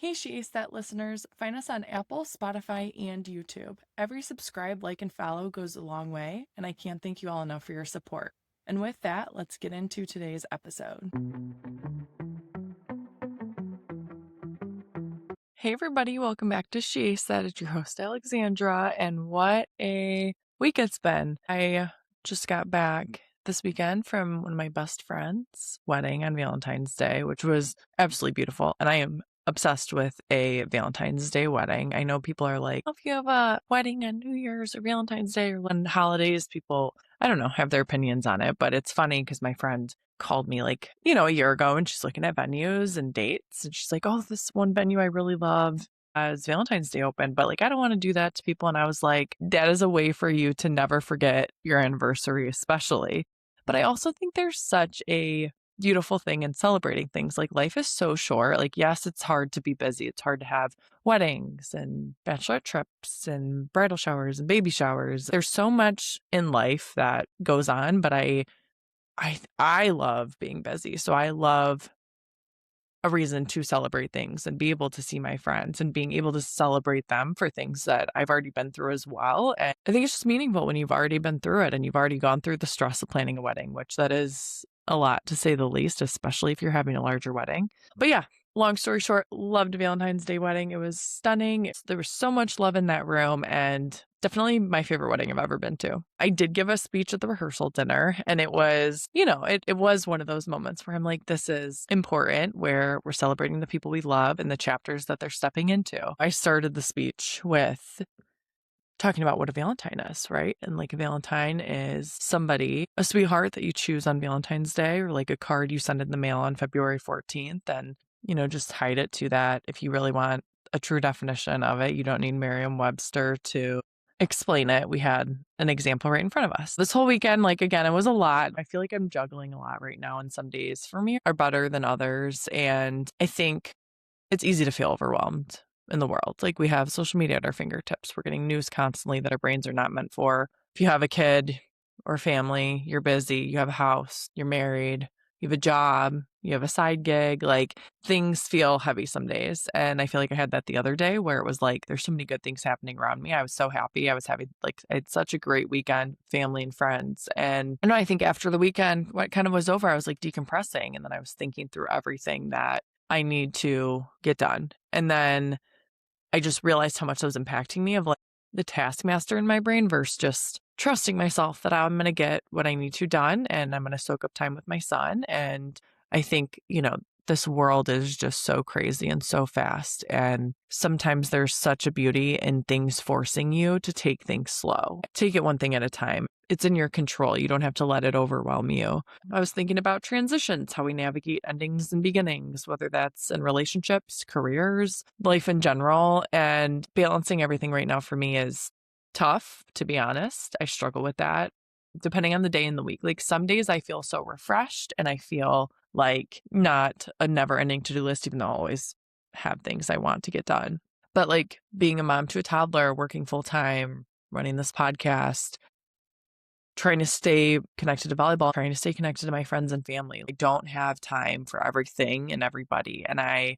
Hey, She Ace That listeners, find us on Apple, Spotify, and YouTube. Every subscribe, like, and follow goes a long way, and I can't thank you all enough for your support. And with that, let's get into today's episode. Hey, everybody, welcome back to She Ace That. It's your host, Alexandra, and what a week it's been. I just got back this weekend from one of my best friends' wedding on Valentine's Day, which was absolutely beautiful, and I am obsessed with a Valentine's Day wedding. I know people are like, oh, if you have a wedding on New Year's or Valentine's Day or when holidays, people, I don't know, have their opinions on it. But it's funny because my friend called me like, a year ago and she's looking at venues and dates. And she's like, oh, this one venue I really love has Valentine's Day open, but like, I don't want to do that to people. And I was like, that is a way for you to never forget your anniversary, especially. But I also think there's such a beautiful thing in celebrating things. Like, life is so short. Like, yes, it's hard to be busy. It's hard to have weddings and bachelorette trips and bridal showers and baby showers. There's so much in life that goes on, but I love being busy. So I love a reason to celebrate things and be able to see my friends and being able to celebrate them for things that I've already been through as well. And I think it's just meaningful when you've already been through it and you've already gone through the stress of planning a wedding, which that is a lot to say the least, especially if you're having a larger wedding. But yeah, long story short, loved Valentine's Day wedding. It was stunning. There was so much love in that room and definitely my favorite wedding I've ever been to. I did give a speech at the rehearsal dinner and it was, it was one of those moments where I'm like, this is important, where we're celebrating the people we love and the chapters that they're stepping into. I started the speech with talking about what a Valentine is, right? And like, a Valentine is somebody, a sweetheart that you choose on Valentine's Day, or like a card you send in the mail on February 14th. And, just hide it to that. If you really want a true definition of it, you don't need Merriam-Webster to explain it. We had an example right in front of us. This whole weekend, like, again, it was a lot. I feel like I'm juggling a lot right now, and some days for me are better than others. And I think it's easy to feel overwhelmed in the world. Like, we have social media at our fingertips. We're getting news constantly that our brains are not meant for. If you have a kid or family, you're busy, you have a house, you're married, you have a job, you have a side gig, like, things feel heavy some days. And I feel like I had that the other day where it was like, there's so many good things happening around me. I was so happy. I was having I had such a great weekend, family and friends. And I think after the weekend, what kind of was over, I was like decompressing. And then I was thinking through everything that I need to get done. And then I just realized how much that was impacting me, of like the taskmaster in my brain versus just trusting myself that I'm going to get what I need to done and I'm going to soak up time with my son. And I think, this world is just so crazy and so fast. And sometimes there's such a beauty in things forcing you to take things slow. Take it one thing at a time. It's in your control. You don't have to let it overwhelm you. I was thinking about transitions, how we navigate endings and beginnings, whether that's in relationships, careers, life in general. And balancing everything right now for me is tough, to be honest. I struggle with that depending on the day and the week. Like, some days I feel so refreshed and I feel like not a never ending to-do list, even though I always have things I want to get done. But like, being a mom to a toddler, working full time, running this podcast, trying to stay connected to volleyball, trying to stay connected to my friends and family. I don't have time for everything and everybody. And I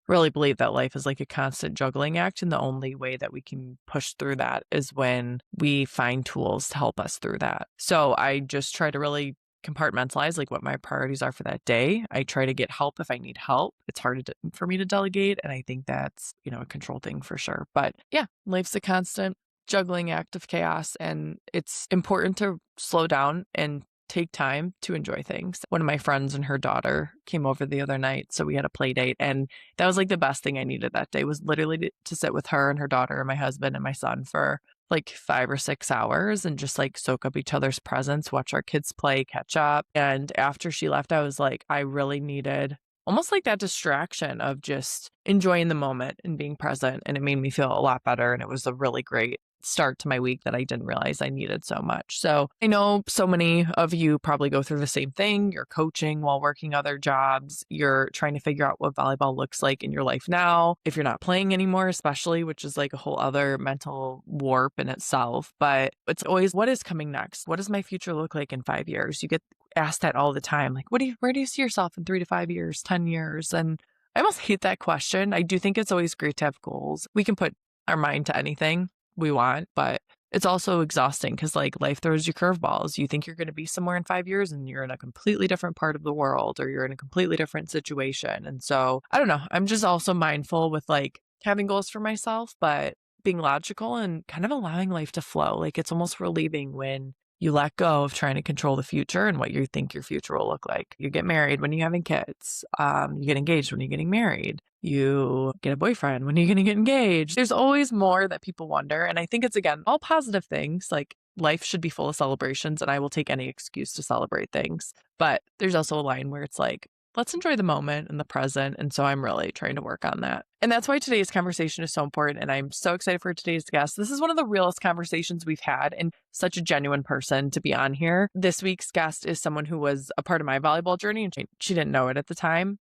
really believe that life is like a constant juggling act. And the only way that we can push through that is when we find tools to help us through that. So I just try to really compartmentalize like what my priorities are for that day. I try to get help if I need help. It's hard for me to delegate. And I think that's, a control thing for sure. But yeah, life's a constant juggling act of chaos. And it's important to slow down and take time to enjoy things. One of my friends and her daughter came over the other night, so we had a play date, and that was like the best thing I needed that day, was literally to sit with her and her daughter and my husband and my son for like 5 or 6 hours and just like soak up each other's presence, watch our kids play, catch up. And after she left, I was like, I really needed almost like that distraction of just enjoying the moment and being present. And it made me feel a lot better. And it was a really great start to my week that I didn't realize I needed so much. So I know so many of you probably go through the same thing. You're coaching while working other jobs. You're trying to figure out what volleyball looks like in your life now, if you're not playing anymore, especially, which is like a whole other mental warp in itself. But it's always, what is coming next? What does my future look like in 5 years? You get asked that all the time. Like, where do you see yourself in 3 to 5 years, 10 years? And I almost hate that question. I do think it's always great to have goals. We can put our mind to anything we want, but it's also exhausting because like life throws you curveballs. You think you're going to be somewhere in 5 years and you're in a completely different part of the world or you're in a completely different situation. And so I don't know. I'm just also mindful with like having goals for myself, but being logical and kind of allowing life to flow. Like it's almost relieving when you let go of trying to control the future and what you think your future will look like. You get married when you're having kids. You get engaged when you're getting married. You get a boyfriend when you're going to get engaged. There's always more that people wonder. And I think it's, again, all positive things. Like life should be full of celebrations and I will take any excuse to celebrate things. But there's also a line where it's like, let's enjoy the moment and the present. And so I'm really trying to work on that. And that's why today's conversation is so important. And I'm so excited for today's guest. This is one of the realest conversations we've had and such a genuine person to be on here. This week's guest is someone who was a part of my volleyball journey and she didn't know it at the time.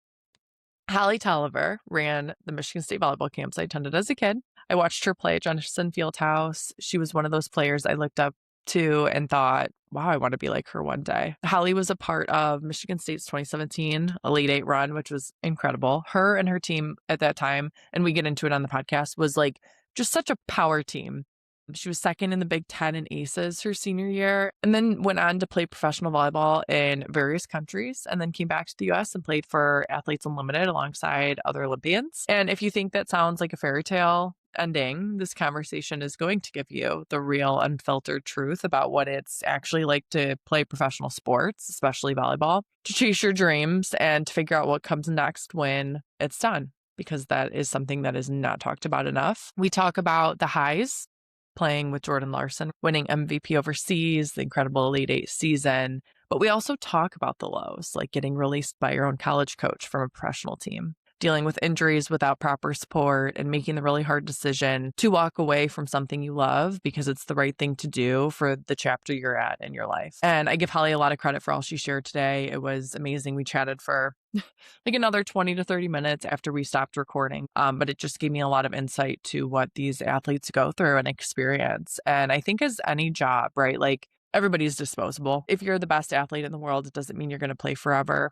Hallie Toliver ran the Michigan State volleyball camps I attended as a kid. I watched her play at Jenison Fieldhouse. She was one of those players I looked up to and thought, wow, I want to be like her one day. Hallie was a part of Michigan State's 2017 Elite Eight run, which was incredible. Her and her team at that time, and we get into it on the podcast, was like just such a power team. She was second in the Big Ten in aces her senior year, and then went on to play professional volleyball in various countries, and then came back to the U.S. and played for Athletes Unlimited alongside other Olympians. And if you think that sounds like a fairy tale ending, this conversation is going to give you the real unfiltered truth about what it's actually like to play professional sports, especially volleyball, to chase your dreams and to figure out what comes next when it's done, because that is something that is not talked about enough. We talk about the highs, playing with Jordan Larson, winning MVP overseas, the incredible Elite Eight season. But we also talk about the lows, like getting released by your own college coach from a professional team, dealing with injuries without proper support, and making the really hard decision to walk away from something you love because it's the right thing to do for the chapter you're at in your life. And I give Hallie a lot of credit for all she shared today. It was amazing. We chatted for like another 20 to 30 minutes after we stopped recording. But it just gave me a lot of insight to what these athletes go through and experience. And I think as any job, right? Like everybody's disposable. If you're the best athlete in the world, it doesn't mean you're going to play forever.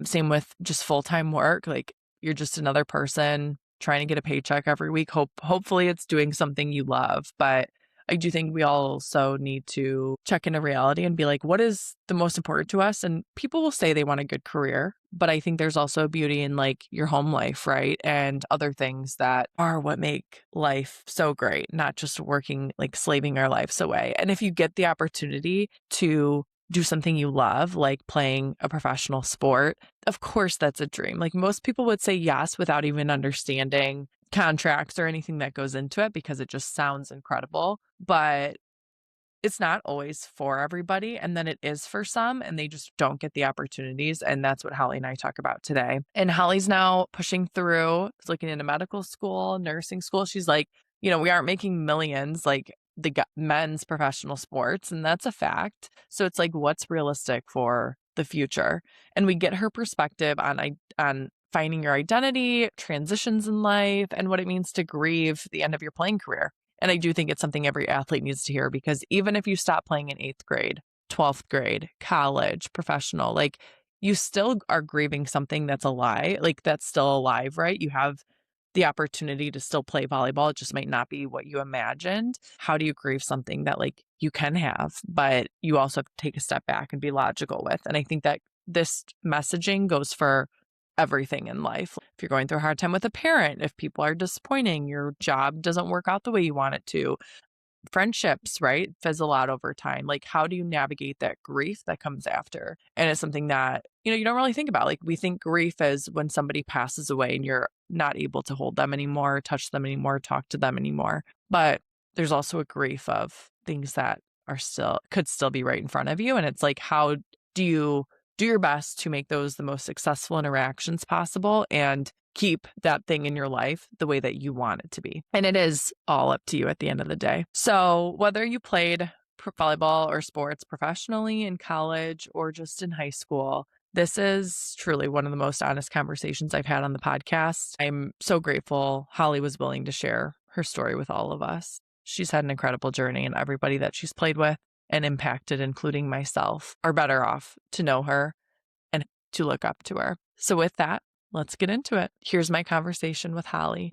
Same with just full-time work. Like you're just another person trying to get a paycheck every week. Hopefully it's doing something you love. But I do think we also need to check into reality and be like, what is the most important to us? And people will say they want a good career, but I think there's also a beauty in like your home life, right? And other things that are what make life so great, not just working, like slaving our lives away. And if you get the opportunity to do something you love, like playing a professional sport, of course that's a dream. Like most people would say yes without even understanding contracts or anything that goes into it because it just sounds incredible. But it's not always for everybody. And then it is for some, and they just don't get the opportunities. And that's what Hallie and I talk about today. And Hallie's now pushing through, looking into medical school, nursing school. She's like, we aren't making millions like the men's professional sports, and that's a fact. So it's like, what's realistic for the future? And we get her perspective on finding your identity, transitions in life, and what it means to grieve the end of your playing career. And I do think it's something every athlete needs to hear, because even if you stop playing in 8th grade, 12th grade, college, professional, like you still are grieving something that's alive, like that's still alive, right? You have the opportunity to still play volleyball. It just might not be what you imagined. How do you grieve something that like you can have, but you also have to take a step back and be logical with? And I think that this messaging goes for everything in life. If you're going through a hard time with a parent, if people are disappointing, your job doesn't work out the way you want it to, friendships, right, fizzle out over time. Like, how do you navigate that grief that comes after? And it's something that, you don't really think about. Like, we think grief is when somebody passes away and you're not able to hold them anymore, touch them anymore, talk to them anymore. But there's also a grief of things that could still be right in front of you. And it's like, how do you do your best to make those the most successful interactions possible and keep that thing in your life the way that you want it to be? And it is all up to you at the end of the day. So whether you played volleyball or sports professionally in college or just in high school, this is truly one of the most honest conversations I've had on the podcast. I'm so grateful Hallie was willing to share her story with all of us. She's had an incredible journey, and everybody that she's played with and impacted, including myself, are better off to know her and to look up to her. So with that, Let's get into it. Here's my conversation with Holly.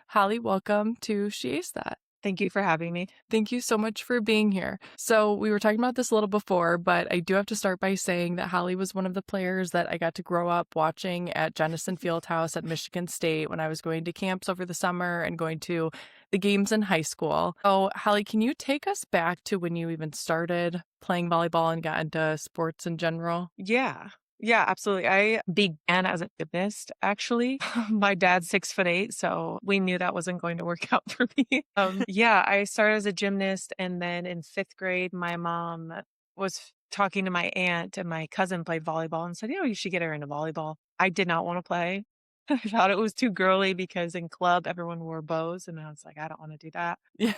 Holly, welcome to She Aced That. Thank you for having me. Thank you so much for being here. So we were talking about this a little before, but I do have to start by saying that Holly was one of the players that I got to grow up watching at Jenison Fieldhouse at Michigan State when I was going to camps over the summer and going to the games in high school. So Holly, can you take us back to when you even started playing volleyball and got into sports in general? Yeah. Yeah, absolutely. I began as a gymnast, actually. My dad's 6'8", so we knew that wasn't going to work out for me. Yeah, I started as a gymnast, and then in 5th grade, my mom was talking to my aunt, and my cousin played volleyball and said, you should get her into volleyball. I did not want to play. I thought it was too girly because in club, everyone wore bows, and I was like, I don't want to do that. Yeah.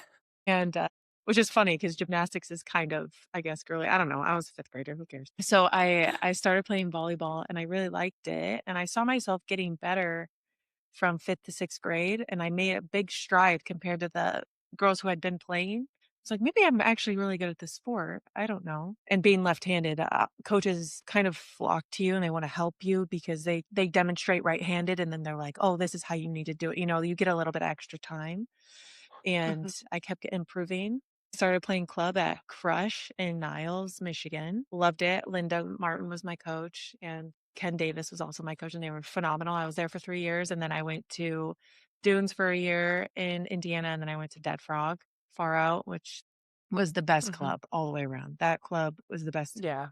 And which is funny because gymnastics is kind of, I guess, girly. I don't know. I was a 5th grader. Who cares? So I started playing volleyball and I really liked it. And I saw myself getting better from 5th to 6th grade. And I made a big stride compared to the girls who had been playing. It's like, maybe I'm actually really good at this sport. I don't know. And being left-handed, coaches kind of flock to you and they want to help you because they demonstrate right-handed. And then they're like, oh, this is how you need to do it. You get a little bit of extra time. And I kept improving. Started playing club at Crush in Niles, Michigan. Loved it. Linda Martin was my coach, and Ken Davis was also my coach, and they were phenomenal. I was there for 3 years, and then I went to Dunes for a year in Indiana, and then I went to Dead Frog, Far Out, which was the best club all the way around. That club was the best Yeah.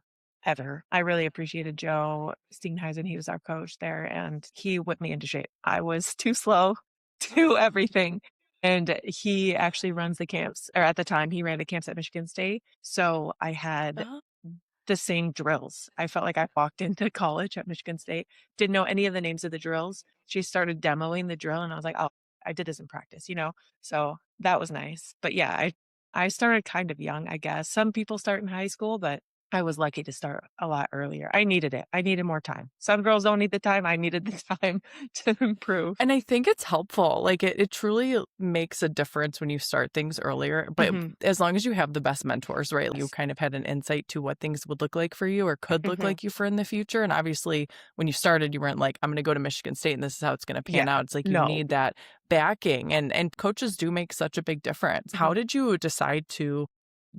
ever. I really appreciated Joe Steenheisen. He was our coach there, and he whipped me into shape. I was too slow to everything. And he actually runs the camps, or at the time, he ran the camps at Michigan State. So I had Oh. the same drills. I felt like I walked into college at Michigan State, didn't know any of the names of the drills. She started demoing the drill, and I was like, oh, I did this in practice. So that was nice. But yeah, I started kind of young, I guess. Some people start in high school, but I was lucky to start a lot earlier. I needed it. I needed more time. Some girls don't need the time. I needed the time to improve. And I think it's helpful. Like it truly makes a difference when you start things earlier. But Mhm. as long as you have the best mentors, right? You Yes. kind of had an insight to what things would look like for you or could look Mhm. like you for in the future. And obviously, when you started, you weren't like, I'm going to go to Michigan State and this is how it's going to Yeah. pan out. It's like you No. need that backing, and coaches do make such a big difference. How Mhm. did you decide to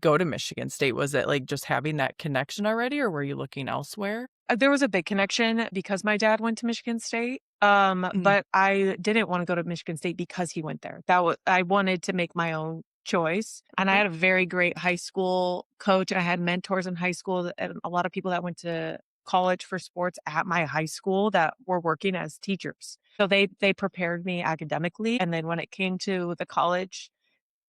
go to Michigan State? Was it like just having that connection already, or were you looking elsewhere? There was a big connection because my dad went to Michigan State. Mm. But I didn't want to go to Michigan State because he went there. I wanted to make my own choice. And I Okay. had a very great high school coach. I had mentors in high school and a lot of people that went to college for sports at my high school that were working as teachers. So they prepared me academically. And then when it came to the college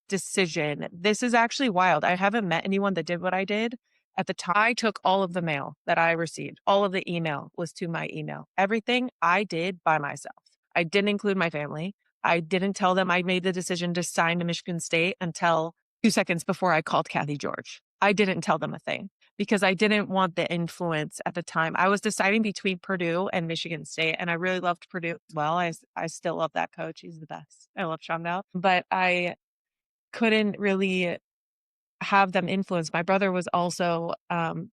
decision. This is actually wild. I haven't met anyone that did what I did. At the time, I took all of the mail that I received. All of the email was to my email. Everything I did by myself. I didn't include my family. I didn't tell them I made the decision to sign to Michigan State until 2 seconds before I called Kathy George. I didn't tell them a thing because I didn't want the influence at the time. I was deciding between Purdue and Michigan State, and I really loved Purdue as well. I still love that coach. He's the best. I love Sean Dowd. But I couldn't really have them influence. My brother was also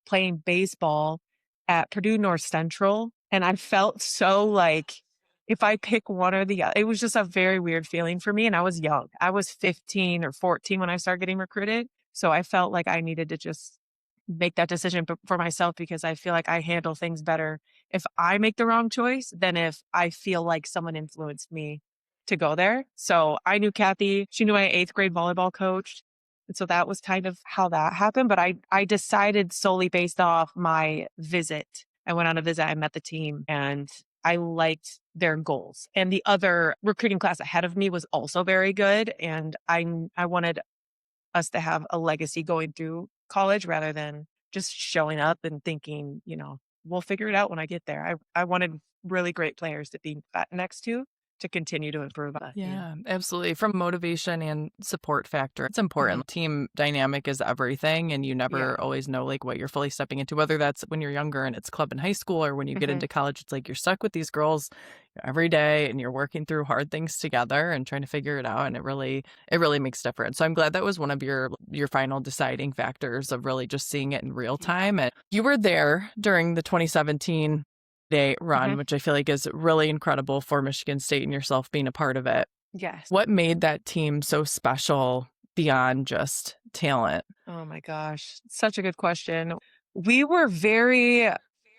playing baseball at Purdue North Central, and I felt so like if I pick one or the other, it was just a very weird feeling for me. And I was young. I was 15 or 14 when I started getting recruited. So I felt like I needed to just make that decision for myself because I feel like I handle things better if I make the wrong choice than if I feel like someone influenced me to go there. So I knew Kathy. She knew my 8th grade volleyball coach. And so that was kind of how that happened. But I decided solely based off my visit. I went on a visit, I met the team, and I liked their goals. And the other recruiting class ahead of me was also very good. And I wanted us to have a legacy going through college rather than just showing up and thinking, we'll figure it out when I get there. I wanted really great players to be next to to continue to improve on. Yeah, absolutely. From motivation and support factor, it's Mhm. important. Team dynamic is everything, and you Yeah. never always know like what you're fully stepping into, whether that's when you're younger and it's club in high school or when you get Mhm. into college, it's like you're stuck with these girls every day and you're working through hard things together and trying to figure it out. And it really makes a difference. So I'm glad that was one of your final deciding factors of really just seeing it in real Yeah. time. And you were there during the 2017 day run, Mhm. which I feel like is really incredible for Michigan State and yourself being a part of it. Yes. What made that team so special beyond just talent? Oh my gosh. Such a good question. We were very,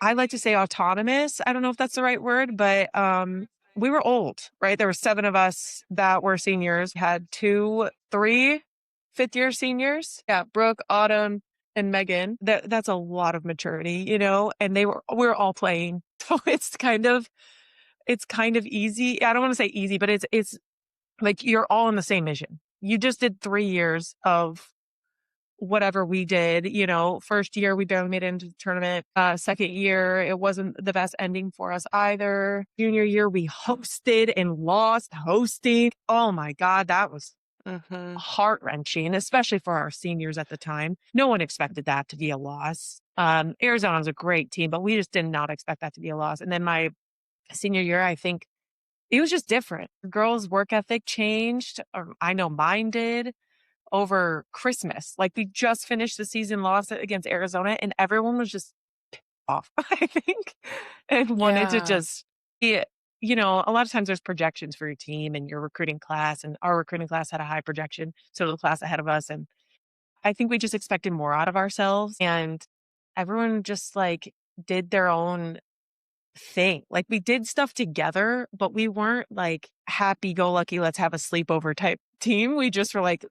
I like to say autonomous. I don't know if that's the right word, but we were old, right? There were seven of us that were seniors, had two, three fifth-year seniors. Yeah, Brooke, Autumn, and Megan. That's a lot of maturity, and we were all playing. So it's kind of easy. I don't want to say easy, but it's like you're all in the same mission. You just did 3 years of whatever we did. First year we barely made it into the tournament. Second year, it wasn't the best ending for us either. Junior year, we hosted and lost hosting. Oh my God, that was Mhm. heart wrenching, especially for our seniors at the time. No one expected that to be a loss. Arizona's a great team, but we just did not expect that to be a loss. And then my senior year, I think it was just different. Girls' work ethic changed, or I know mine did over Christmas. Like we just finished the season, lost it against Arizona, and everyone was just off, I think, and wanted to Yeah. just yeah, a lot of times there's projections for your team and your recruiting class, and our recruiting class had a high projection, so did the class ahead of us. And I think we just expected more out of ourselves, and everyone just like did their own thing. Like we did stuff together, but we weren't like happy go lucky, let's have a sleepover type team. We just were like,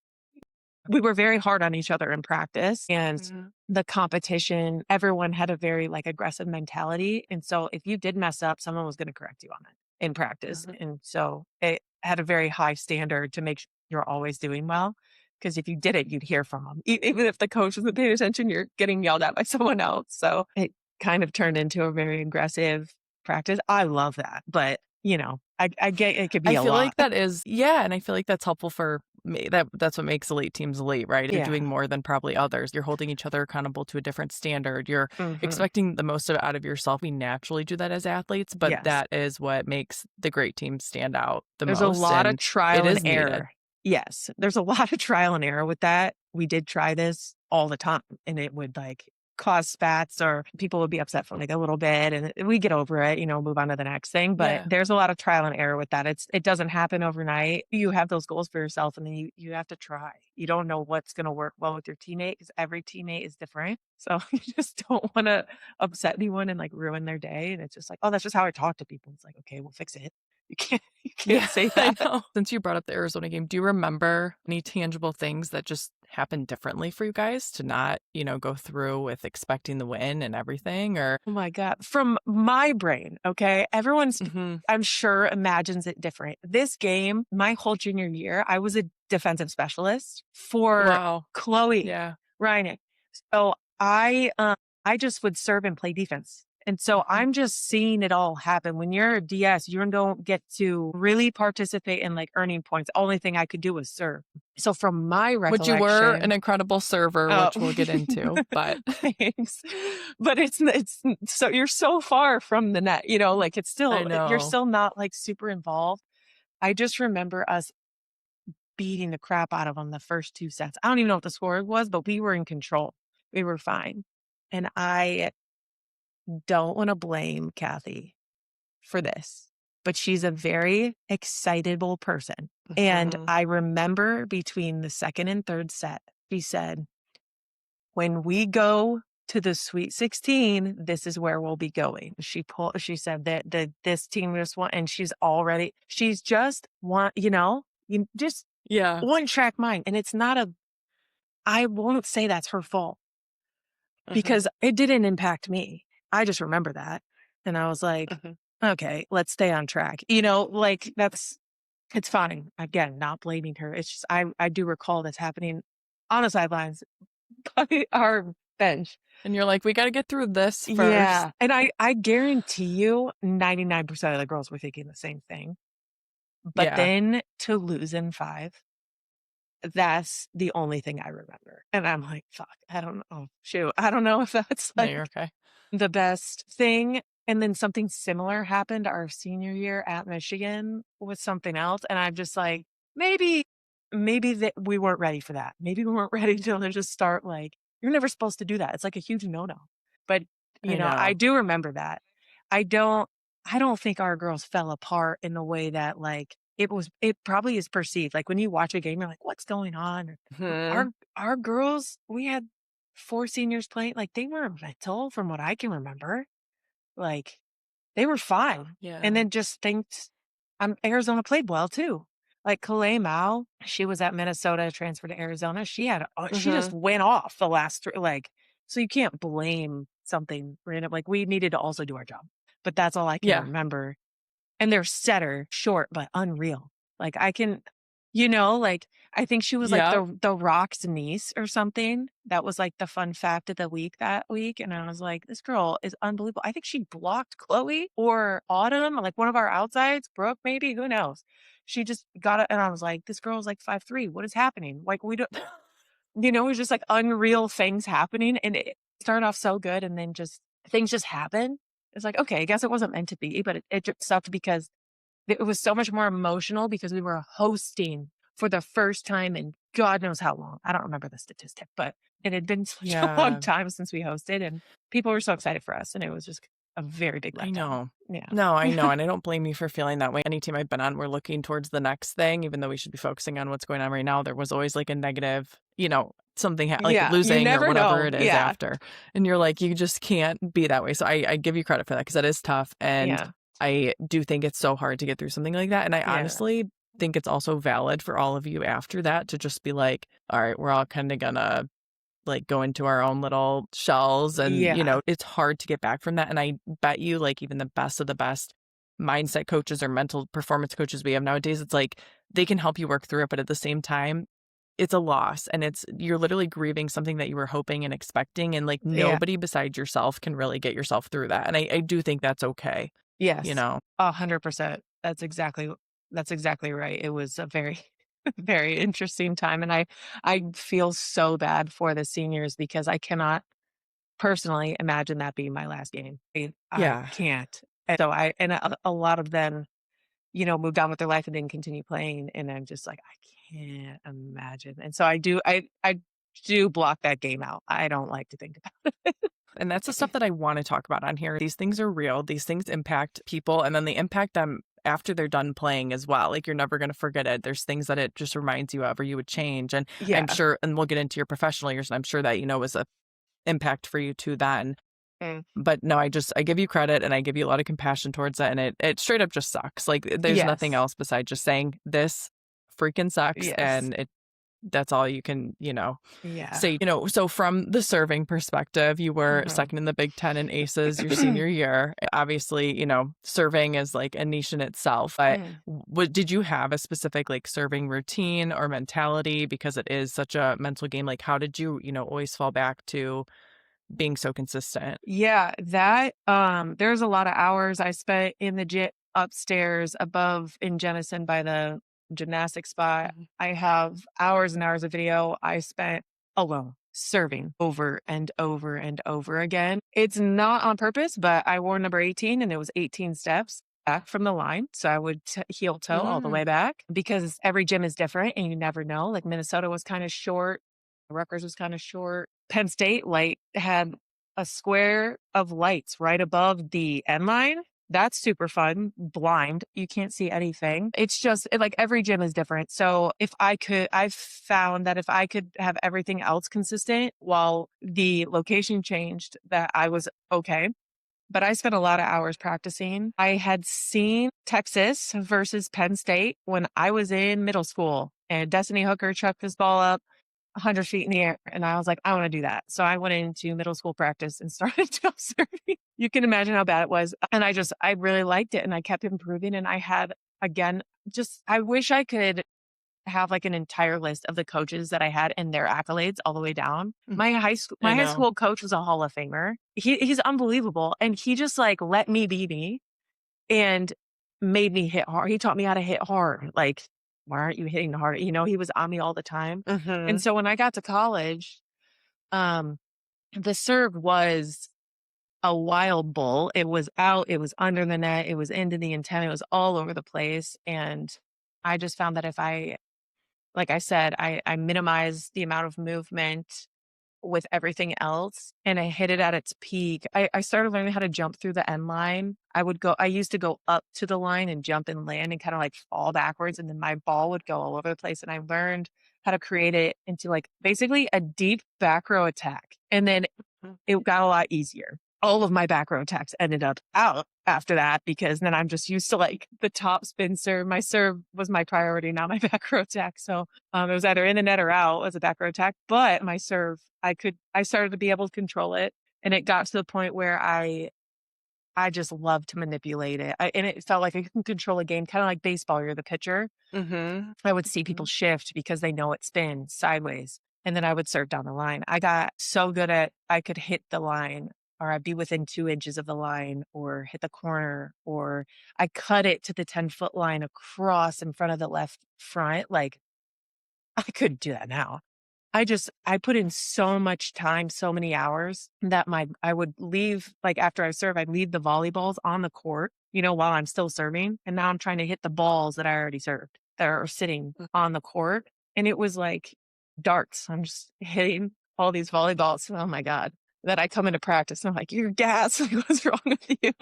we were very hard on each other in practice, and Mhm. the competition, everyone had a very like aggressive mentality. And so if you did mess up, someone was going to correct you on it in practice. Mhm. And so it had a very high standard to make sure you're always doing well. Because if you did it, you'd hear from them. Even if the coach wasn't paying attention, you're getting yelled at by someone else. So it kind of turned into a very aggressive practice. I love that. But, I get it could be I a feel lot. like that is yeah, and I feel like that's helpful for me. That's what makes elite teams elite, right? You're Yeah. doing more than probably others. You're holding each other accountable to a different standard. You're Hmm. expecting the most out of yourself. We naturally do that as athletes, but Yes. that is what makes the great teams stand out the There's a most, lot of and it trial and is needed. error. Yes, there's a lot of trial and error with that. We did try this all the time, and it would, like, cause spats or people would be upset for, like, a little bit, and we get over it, move on to the next thing, but Yeah. there's a lot of trial and error with that. It doesn't happen overnight. You have those goals for yourself, and then you have to try. You don't know what's gonna work well with your teammate because every teammate is different, so you just don't wanna upset anyone and, like, ruin their day, and it's just like, "Oh, that's just how I talk to people." It's like, "Okay, well, fix it." You can't Yeah, say I that. know. Since you brought up the Arizona game, do you remember any tangible things that just happened differently for you guys to not, go through with expecting the win and everything? Or Oh my god. From my brain, okay? Everyone's, Mhm. I'm sure, imagines it different. This game, my whole junior year, I was a defensive specialist for Wow. Chloe Yeah. Reineck. So I just would serve and play defense. And so Mhm. I'm just seeing it all happen. When you're a DS, you don't get to really participate in like earning points. The only thing I could do was serve. So from my Which you were an recollection, incredible server, oh, which we'll get into, but thanks. But it's so you're so far from the net, like it's I still, you're know. still not like super involved. I just remember us beating the crap out of them the first two sets. I don't even know what the score was, but we were in control. We were fine. And I don't want to blame Kathy for this, but she's a very excitable person. And Mhm. I remember between the second and third set, she said, when we go to the Sweet 16, this is where we'll be going. She said that this team just want, and she's just you just Yeah. one track mind. And it's not I won't say that's her fault Mhm. because it didn't impact me. I just remember that. And I was like, Mhm. okay, let's stay on track. Like it's fine. Again, not blaming her. It's just, I do recall this happening on the sidelines by our bench. And you're like, "We gotta get through this first." Yeah, and I guarantee you 99% of the girls were thinking the same thing. But Yeah. then to lose in 5, that's the only thing I remember. And I'm like, fuck, I don't know. Shoot. I don't know if that's No, like you're okay. the best thing. And then something similar happened our senior year at Michigan with something else. And I'm just like, maybe, maybe that we weren't ready for that. Maybe we weren't ready to just start like, you're never supposed to do that. It's like a huge no-no. But, I I know. do remember that. I don't, I don't think our girls fell apart in the way that like it probably is perceived. Like when you watch a game, you're like, what's going on? Mhm. Our girls, we had 4 seniors playing, like they were mental from what I can remember. Like, they were fine, and Yeah. then just things Arizona played well too. Like, Kalei Mao, she was at Minnesota, transferred to Arizona. She just Mhm. went off the last 3 so you can't blame something random. Like, we needed to also do our job, but that's all I can Yeah. remember. And their setter, short but unreal. Like, like, I think she was like Yep. the Rock's niece or something. That was like the fun fact of the week that week. And I was like, this girl is unbelievable. I think she blocked Chloe or Autumn, like one of our outsides, Brooke, maybe, who knows? She just got it. And I was like, this girl is like 5'3". What is happening? Like, we don't, it was just like unreal things happening. And it started off so good. And then just things just happen. It's like, okay, I guess it wasn't meant to be, but it just sucked because it was so much more emotional because we were hosting for the first time in God knows how long. I don't remember the statistic, but it had been such a long Yeah. time since we hosted, and people were so excited for us, and it was just a very big I letdown. know. Yeah. No, I know, and I don't blame you for feeling that way. Any team I've been on, we're looking towards the next thing, even though we should be focusing on what's going on right now. There was always like a negative, something like Yeah, you losing or never whatever know. it is Yeah. after. And you're like, you just can't be that way. So I give you credit for that because that is tough. And Yeah. I do think it's so hard to get through something like that. And I Yeah. honestly think it's also valid for all of you after that to just be like, all right, we're all kind of gonna like go into our own little shells and Yeah. it's hard to get back from that. And I bet you like even the best of the best mindset coaches or mental performance coaches we have nowadays, it's like they can help you work through it, but at the same time it's a loss and you're literally grieving something that you were hoping and expecting, and like Yeah. nobody besides yourself can really get yourself through that. And I do think that's okay, you Yes. know. 100%. That's exactly right. It was a very very interesting time, and I feel so bad for the seniors because I cannot personally imagine that being my last game. I Yeah. can't. And so a lot of them, moved on with their life and didn't continue playing, and I'm just like, I can't imagine. And so I do block that game out. I don't like to think about And that's the it. stuff that I want to talk about on here. These things are real. These things impact people, and then they impact them after they're done playing as well. Like you're never going to forget it. There's things that it just reminds you of or you would change. And I'm Yeah. sure, and we'll get into your professional years, and I'm sure that, was a impact for you too then. Mm. But no, I give you credit and I give you a lot of compassion towards that. And it straight up just sucks. Like there's nothing Yes. else besides just saying this freaking sucks. Yes. And that's all you can, Yeah. say, so from the serving perspective, you were Mhm. second in the Big Ten in aces your senior year. Obviously, serving is like a niche in itself. But Mm. what did you have a specific like serving routine or mentality because it is such a mental game? Like how did you, always fall back to being so consistent? Yeah, there's a lot of hours I spent in the gym upstairs above in Jenison by the gymnastics spot. Mhm. I have hours and hours of video I spent alone serving over and over and over again. It's not on purpose, but I wore number 18 and it was 18 steps back from the line. So I would heel toe all the way Mm. back because every gym is different and you never know. Like Minnesota was kind of short, Rutgers was kind of short. Penn State light had a square of lights right above the end line. That's super fun. Blind. You can't see anything. It's just like every gym is different. So I've found that if I could have everything else consistent while the location changed, that I was okay. But I spent a lot of hours practicing. I had seen Texas versus Penn State when I was in middle school, and Destiny Hooker chucked this ball up 100 feet in the air. And I was like, I want to do that. So I went into middle school practice and started jump surfing. You can imagine how bad it was. And I really liked it and I kept improving. And I had, again, I wish I could have like an entire list of the coaches that I had and their accolades all the way down. Mm. My I high know. school coach was a Hall of Famer. He's unbelievable. And he just like let me be me. And made me hit hard. He taught me how to hit hard. Like, why aren't you hitting hard? He was on me all the time. And Mhm. so when I got to college, um, the serve was a wild bull. It was out, it was under the net, it was into the antenna, it was all over the place. And I just found that if I, like I said, I minimize the amount of movement with everything else and I hit it at its peak. I started learning how to jump through the end line. I used to go up to the line and jump and land and kind of like fall backwards. And then my ball would go all over the place. And I learned how to create it into like basically a deep back row attack. And then Mhm. it got a lot easier. All of my back row attacks ended up out after that because then I'm just used to like the top spin serve. My serve was my priority, not my back row attack. So it was either in the net or out as a back row attack. But my serve, I started to be able to control it, and it got to the point where I just loved to manipulate it, and it felt like I could control a game, kind of like baseball. You're the pitcher, Mhm. I would see people Mhm. shift because they know it spins sideways, and then I would serve down the line. I got so good at I could hit the line, or I'd be within 2 inches of the line, or hit the corner, or I cut it to the 10-foot line across in front of the left front. Like, I couldn't do that now. I put in so much time, so many hours that I would leave, like, after I serve, I'd leave the volleyballs on the court, while I'm still serving, and now I'm trying to hit the balls that I already served that are sitting Mhm. on the court, and it was like darts. I'm just hitting all these volleyballs, oh my god, that I come into practice, and I'm like, "You're gassed, like, what's wrong with you?"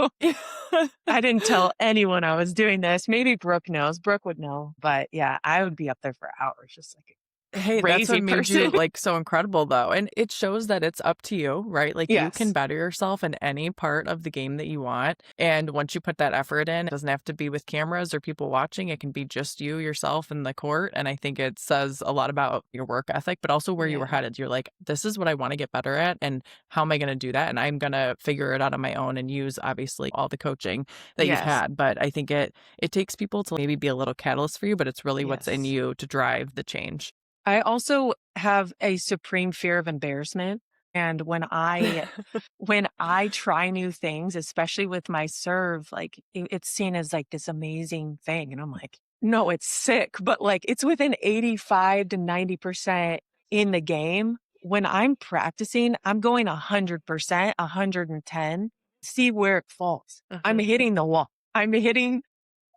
I didn't tell anyone I was doing this. Maybe Brooke knows. Brooke would know, but yeah, I would be up there for hours just like a Hey, that's what crazy made person. you, like, so incredible, though, and it shows that it's up to you, right? Like, you can Yes. better yourself in any part of the game that you want, and once you put that effort in, it doesn't have to be with cameras or people watching, it can be just you, yourself, in the court, and I think it says a lot about your work ethic, but also where you were Yeah. headed. You're like, "This is what I wanna get better at, and how am I gonna do that? And I'm gonna figure it out on my own," and use, obviously, all the coaching that you've Yes. had, but I think it takes people to maybe be a little catalyst for you, but it's really what's in Yes. you to drive the change. I also have a supreme fear of embarrassment, and when I try new things, especially with my serve, like, it's seen as, like, this amazing thing, and I'm like, "No, it's sick," but, like, it's within 85 to 90% in the game. When I'm practicing, I'm going 100%, 110, see where it falls. I'm Mhm. hitting the wall. I'm hitting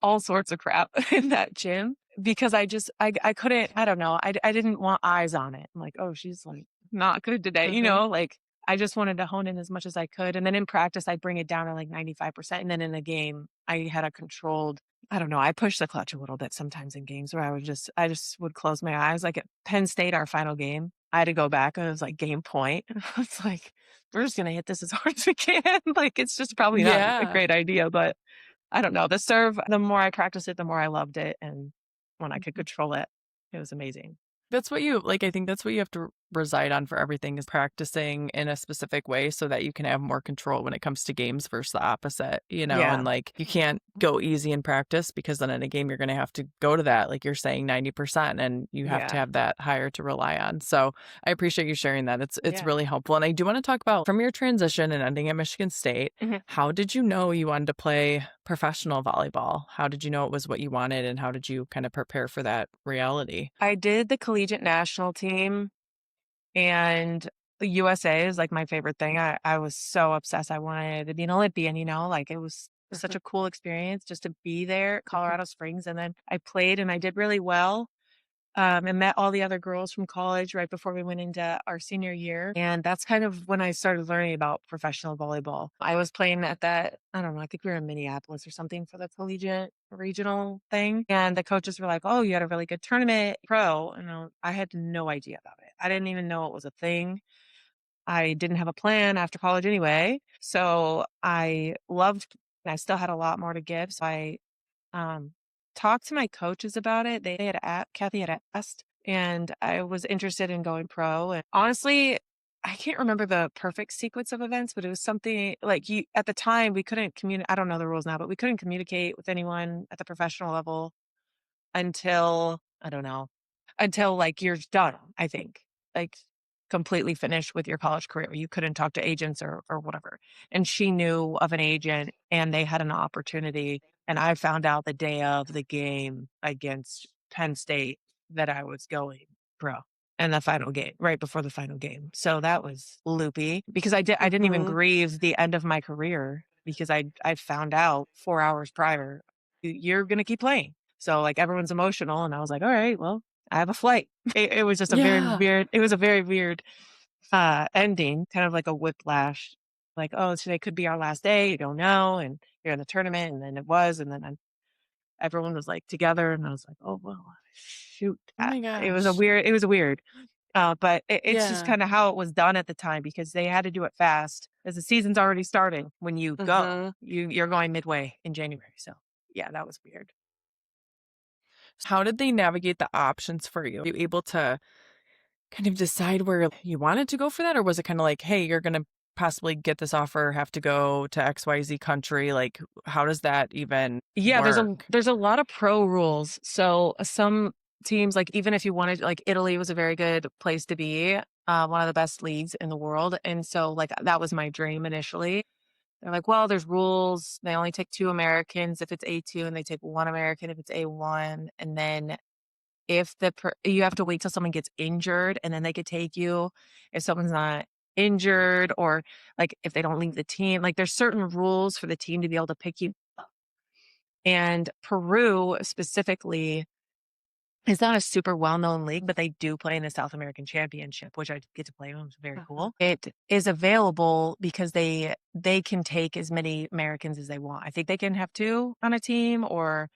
all sorts of crap in that gym because I couldn't, I don't know, I didn't want eyes on it. I'm like, "Oh, she's, like, not good today," Mhm. like, I just wanted to hone in as much as I could, and then in practice, I'd bring it down to, like, 95%, and then in a game, I had a controlled, I don't know, I pushed the clutch a little bit sometimes in games where I just would close my eyes, like, at Penn State, our final game, I had to go back, and it was, like, game point. It's like, "We're just gonna hit this as hard as we can." Like, it's just probably not a Yeah. great idea, but I don't know. The serve, the more I practiced it, the more I loved it, and when I could Mhm. control it, it was amazing. That's what you like, I think that's what you have to reside on for everything is practicing in a specific way so that you can have more control when it comes to games versus the opposite, and, Yeah. like, you can't go easy in practice because then in a game, you're gonna have to go to that, like you're saying, 90%, and you have to Yeah. have that higher to rely on. So, I appreciate you sharing that. It's Yeah. really helpful, and I do wanna talk about from your transition and ending at Michigan State, Mhm. how did you know you wanted to play professional volleyball? How did you know it was what you wanted, and how did you kinda prepare for that reality? I did the collegiate national team, and the USA is, like, my favorite thing. I was so obsessed. I wanted to be an Olympian, like, it was such Mhm, a cool experience just to be there at mhm. Colorado Springs, and then I played and I did really well. And met all the other girls from college right before we went into our senior year. And that's kind of when I started learning about professional volleyball. I was playing at that, I don't know, I think we were in Minneapolis or something for the collegiate regional thing. And the coaches were like, "Oh, you had a really good tournament, pro." And I had no idea about it. I didn't even know it was a thing. I didn't have a plan after college anyway. So I loved, and I still had a lot more to give. So I um, talked to my coaches about it. They had Kathy had asked, and I was interested in going pro. And honestly, I can't remember the perfect sequence of events, but it was something like you at the time we couldn't communicate. I don't know the rules now, but we couldn't communicate with anyone at the professional level until I don't know, until like you're done, I think. Like completely finish with your college career. You couldn't talk to agents or whatever. And she knew of an agent and they had an opportunity. And I found out the day of the game against Penn State that I was going pro in the final game, right before the final game. So that was loopy because I didn't even Mhm. grieve the end of my career because I found out 4 hours prior, You're gonna keep playing." So like everyone's emotional and I was like, all right, well, I have a flight. It was just a very Yeah. weird, ending, kind of like a whiplash. Like, oh, today could be our last day. You don't know. And you're in the tournament. And then it was. And then everyone was like together. And I was like, oh, well, shoot. Oh my It was a gosh. weird, it was weird. But it's just Yeah. kind of how it was done at the time because they had to do it fast as the season's already starting when you go. Mhm. You're going midway in January. So yeah, that was weird. How did they navigate the options for you? Were you able to kind of decide where you wanted to go for that? Or was it kind of like, hey, you're going to possibly get this offer, have to go to XYZ country? Like, how does that even Yeah, work? there's a lot of pro rules. So some teams, like even if you wanted, like Italy was a very good place to be, one of the best leagues in the world, and so like that was my dream initially. They're like, well, there's rules. They only take 2 Americans if it's A2, and they take 1 American if it's A1, and then if you have to wait till someone gets injured, and then they could take you. If someone's not injured, or like if they don't leave the team, like there's certain rules for the team to be able to pick you. And Peru specifically is not a super well-known league, but they do play in the South American Championship, which I get to play in. It's very Uh-huh. cool. It is available because they can take as many Americans as they want. I think they can have 2 on a team, or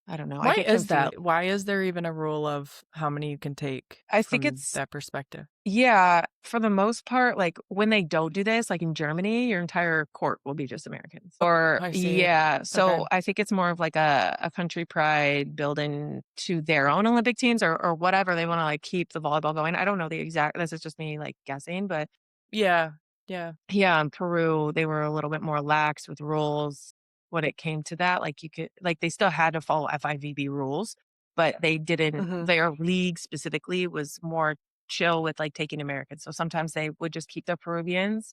I don't know. I Why get is confused. that? Why is there even a rule of how many you can take I think from it's that perspective? Yeah, for the most part, like when they don't do this, like in Germany, your entire court will be just Americans. Or I see. yeah, Okay. so I think it's more of like a country pride building to their own Olympic teams, or whatever they want to like keep the volleyball going. I don't know the exact. This is just me like guessing, but Yeah. Yeah. yeah, in Peru, they were a little bit more lax with rules when it came to that. Like you could, like they still had to follow FIVB rules, but they didn't. Hmm. Their league specifically was more chill with like taking Americans. So sometimes they would just keep their Peruvians,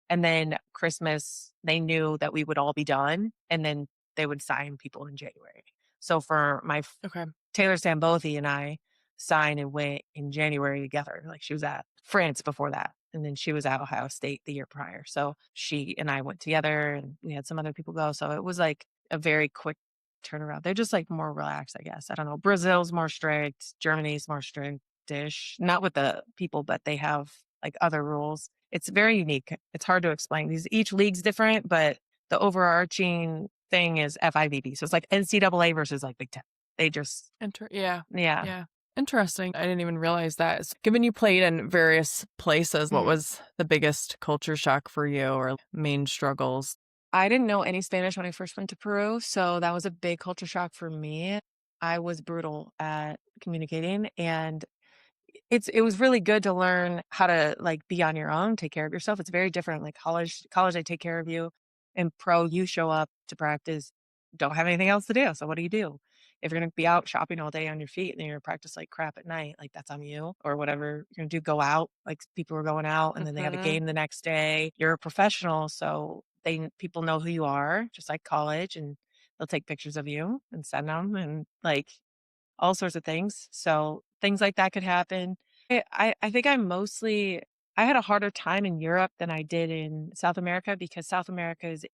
and then Christmas they knew that we would all be done, and then they would sign people in January. So for Okay. Taylor Sambothi and I signed and went in January together. Like she was at France before that. And then she was at Ohio State the year prior. So she and I went together and we had some other people go. So it was like a very quick turnaround. They're just like more relaxed, I guess. I don't know. Brazil's more strict. Germany's more strict-ish. Not with the people, but they have like other rules. It's very unique. It's hard to explain. Each league's different, but the overarching thing is FIVB. So it's like NCAA versus like Big Ten. They just Yeah. yeah. Yeah. Interesting. I didn't even realize that. Given you played in various places, what Mhm. was the biggest culture shock for you or main struggles? I didn't know any Spanish when I first went to Peru, so that was a big culture shock for me. I was brutal at communicating, and it was really good to learn how to, like, be on your own, take care of yourself. It's very different, like, college, they take care of you. In pro, you show up to practice, don't have anything else to do, so what do? If you're gonna be out shopping all day on your feet and then you're gonna practice like crap at night, like, that's on you, or whatever you're gonna do, go out, like, people are going out and then they have a Hmm. game the next day. You're a professional, so people know who you are, just like college, and they'll take pictures of you and send them, and, like, all sorts of things. So things like that could happen. I think I had a harder time in Europe than I did in South America because South America is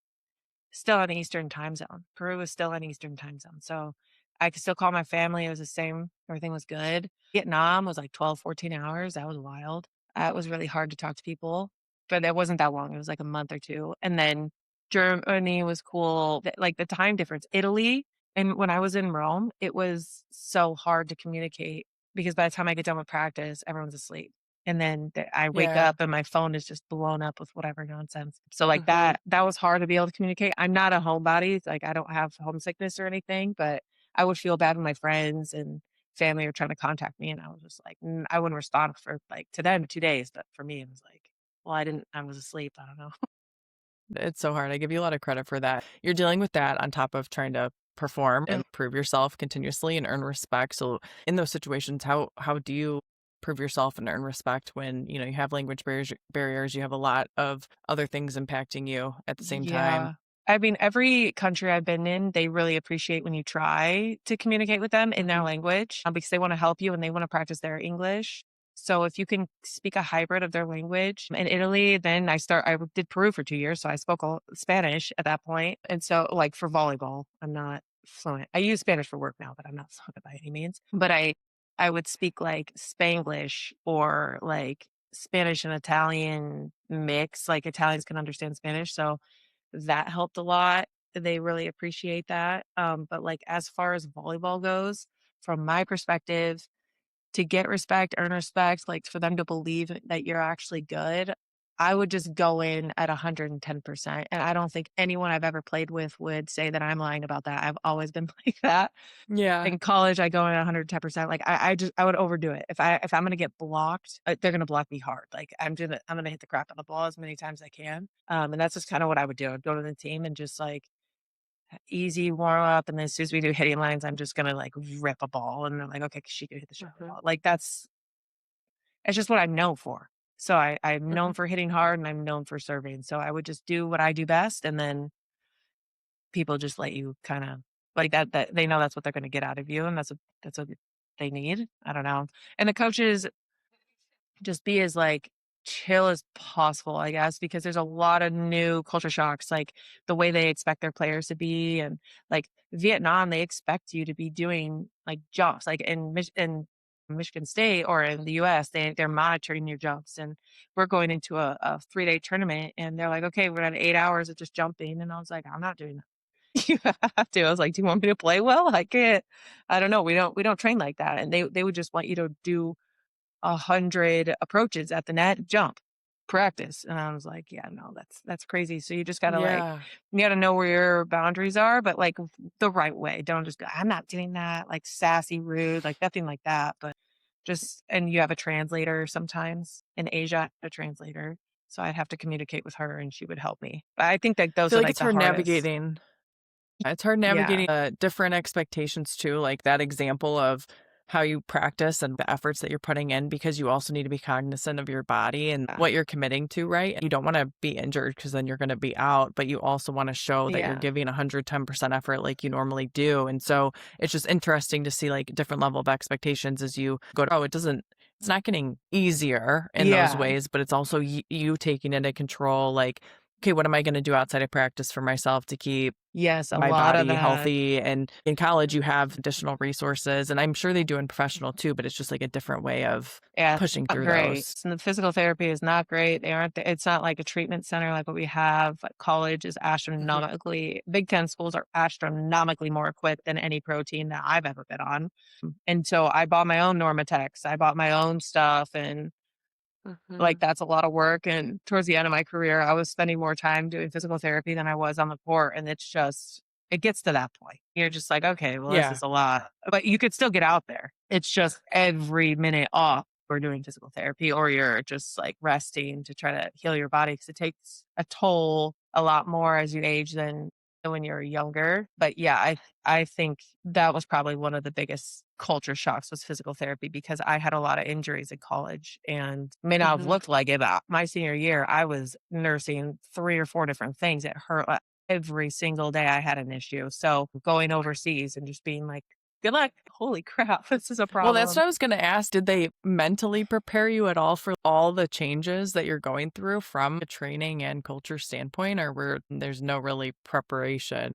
still on Eastern time zone. Peru is still on Eastern time zone. So I could still call my family. It was the same. Everything was good. Vietnam was like 12, 14 hours. That was wild. It was really hard to talk to people, but it wasn't that long. It was like a month or two. And then Germany was cool. Like the time difference. Italy, and when I was in Rome, it was so hard to communicate because by the time I get done with practice, everyone's asleep. And then I wake Yeah. up and my phone is just blown up with whatever nonsense. So like Hmm. that was hard to be able to communicate. I'm not a homebody. Like I don't have homesickness or anything, but I would feel bad when my friends and family are trying to contact me and I was just like, I wouldn't respond for like to them 2 days. But for me, it was like, well, I was asleep. I don't know. It's so hard. I give you a lot of credit for that. You're dealing with that on top of trying to perform and prove yourself continuously and earn respect. So in those situations, how do you prove yourself and earn respect when, you have language barriers, you have a lot of other things impacting you at the same time. Yeah. I mean, every country I've been in, they really appreciate when you try to communicate with them in their language, because they wanna help you and they wanna practice their English. So if you can speak a hybrid of their language in Italy, then I did Peru for 2 years, so I spoke all Spanish at that point, and so, like, for volleyball, I'm not fluent. I use Spanish for work now, but I'm not fluent by any means. But I would speak, like, Spanglish or, like, Spanish and Italian mix, like, Italians can understand Spanish, so that helped a lot. They really appreciate that. But like as far as volleyball goes, from my perspective, to get respect, earn respect, like for them to believe that you're actually good, I would just go in at 110%. And I don't think anyone I've ever played with would say that I'm lying about that. I've always been like that. Yeah. In college, I go in at 110%. Like I would overdo it. If I'm gonna get blocked, they're gonna block me hard. Like I'm gonna hit the crap on the ball as many times as I can. And that's just kind of what I would do. I'd go to the team and just like easy warm up, and then as soon as we do hitting lines, I'm just gonna like rip a ball, and they're like, okay, she can hit the shot Mhm. ball. Like it's just what I'm known for. So I'm known Mhm. for hitting hard, and I'm known for serving. So I would just do what I do best, and then people just let you kind of like that they know that's what they're going to get out of you, and that's what they need. I don't know. And the coaches just be as like chill as possible, I guess, because there's a lot of new culture shocks, like the way they expect their players to be, and like Vietnam, they expect you to be doing like jumps, like in Michigan State or in the U.S. They're monitoring your jumps, and we're going into a 3-day tournament, and they're like, okay, we're at 8 hours of just jumping, and I was like, I'm not doing that. You have to. I was like, do you want me to play well? I can't. I don't know. We don't train like that, and they would just want you to do 100 approaches at the net, jump, practice. And I was like, yeah, no, that's crazy. So you just gotta like, Yeah. you gotta know where your boundaries are, but like the right way. Don't just go, I'm not doing that, like sassy, rude, like nothing like that. But just, and you have a translator sometimes in Asia, I had a translator. So I'd have to communicate with her and she would help me. But I think that I those feel are like like it's the hard hardest. navigating. It's hard Yeah. navigating, different expectations too, like that example of how you practice and the efforts that you're putting in because you also need to be cognizant of your body and Yeah. what you're committing to, right? You don't wanna be injured because then you're gonna be out, but you also wanna show that you're Yeah. giving 110% effort like you normally do, and so it's just interesting to see, like, different level of expectations as you go to, it's not getting easier in those Yeah. ways, but it's also you taking into control, like, "Okay, what am I gonna do outside of practice for myself to keep Yes. A my lot of body that. healthy?" And in college, you have additional resources, and I'm sure they do in professional too, but it's just like a different way of Yeah, it's pushing not through great. those. And the physical therapy is not great. They aren't it's not like a treatment center like what we have. Like, college is Mhm. astronomically Big 10 schools are astronomically more equipped than any pro team that I've ever been on. And so I bought my own Normatex. I bought my own stuff, and like, Mhm. that's a lot of work, and towards the end of my career, I was spending more time doing physical therapy than I was on the court, and it's just it gets to that point. You're just like, "Okay, well, this Yeah. is a lot." But you could still get out there. It's just every minute off we're doing physical therapy or you're just, like, resting to try to heal your body because it takes a toll a lot more as you age than when you're younger. But, yeah, I think that was probably one of the biggest culture shocks was physical therapy because I had a lot of injuries in college and may not have Mhm. looked like it, but my senior year, I was nursing 3 or 4 different things. It hurt every single day I had an issue. So going overseas and just being like, good luck. Holy crap, this is a Well, that's problem. what I was gonna ask. Did they mentally prepare you at all for all the changes that you're going through from a training and culture standpoint, or where there's no really preparation?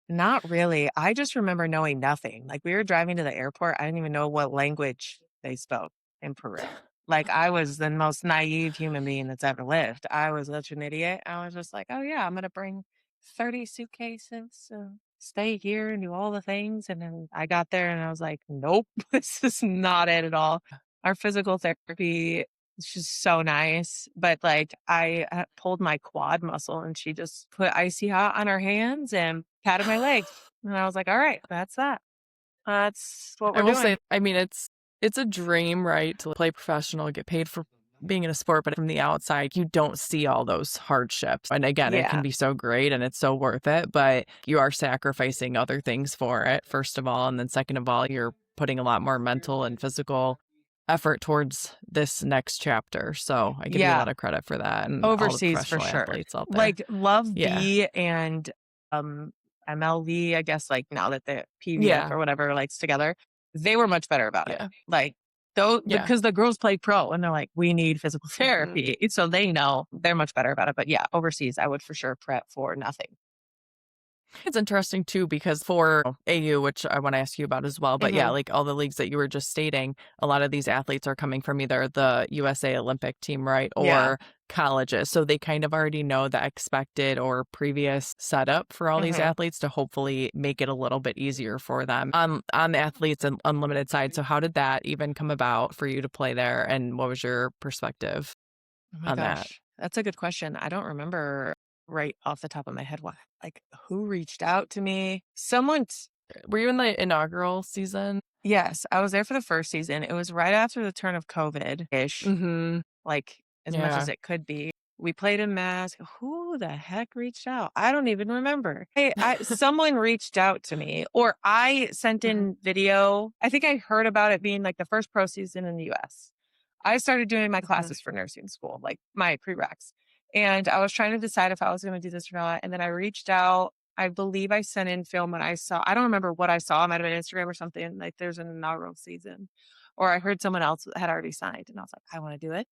Not really. I just remember knowing nothing. Like, we were driving to the airport, I didn't even know what language they spoke in Peru. Like, I was the most naive human being that's ever lived. I was such an idiot. I was just like, "Oh, yeah, I'm gonna bring 30 suitcases, stay here and do all the things," and then I got there and I was like, "Nope, this is not it at all." Our physical therapy is just so nice, but, like, I, pulled my quad muscle, and she just put icy hot on her hands and patted my legs, and I was like, "Alright, that's that. That's what I we're will say, doing." I mean, it's a dream, right, to play professional, get paid for being in a sport, but from the outside, you don't see all those hardships. And again, it can Yeah. be so great and it's so worth it, but you are sacrificing other things for it, first of all, and then second of all, you're putting a lot more mental and physical effort towards this next chapter. So I give you a Yeah. lot of credit for that and all the Overseas for professional sure. athletes out there. Like Love Yeah. B and um MLV, I guess like now that the PVF Yeah. or whatever likes together, they were much better about it. Yeah. Like though Yeah. because the girls play pro and they're like, we need physical Mhm. therapy. So they know they're much better about it. But yeah, overseas I would for sure prep for nothing. It's interesting too because for AU, which I want to ask you about as well, but yeah, Hmm. like all the leagues that you were just stating, a lot of these athletes are coming from either the USA Olympic team, right, Yeah. or colleges. So they kind of already know the expected or previous setup for all these Hmm. athletes to hopefully make it a little bit easier for them. On the athletes and unlimited side, so how did that even come about for you to play there, and what was your perspective Oh my on that? gosh. That's a good question. I don't remember right off the top of my head what like who reached out to me. Were you in the inaugural season? Yes, I was there for the first season. It was right after the turn of COVID-ish, Mhm. like, as much as Yeah. it could be. We played in mask. Who the heck reached out? I don't even remember. Hey, someone reached out to me, or I sent Mhm. in video. I think I heard about it being, like, the first pro season in the US. I started doing my Mhm. classes for nursing school, like, my prereqs, and I was trying to decide if I was gonna do this or not, and then I reached out. I believe I sent in film when I don't remember what I saw, it might have been Instagram or something, like, there's an inaugural season, or I heard someone else had already signed, and I was like, "I wanna do it."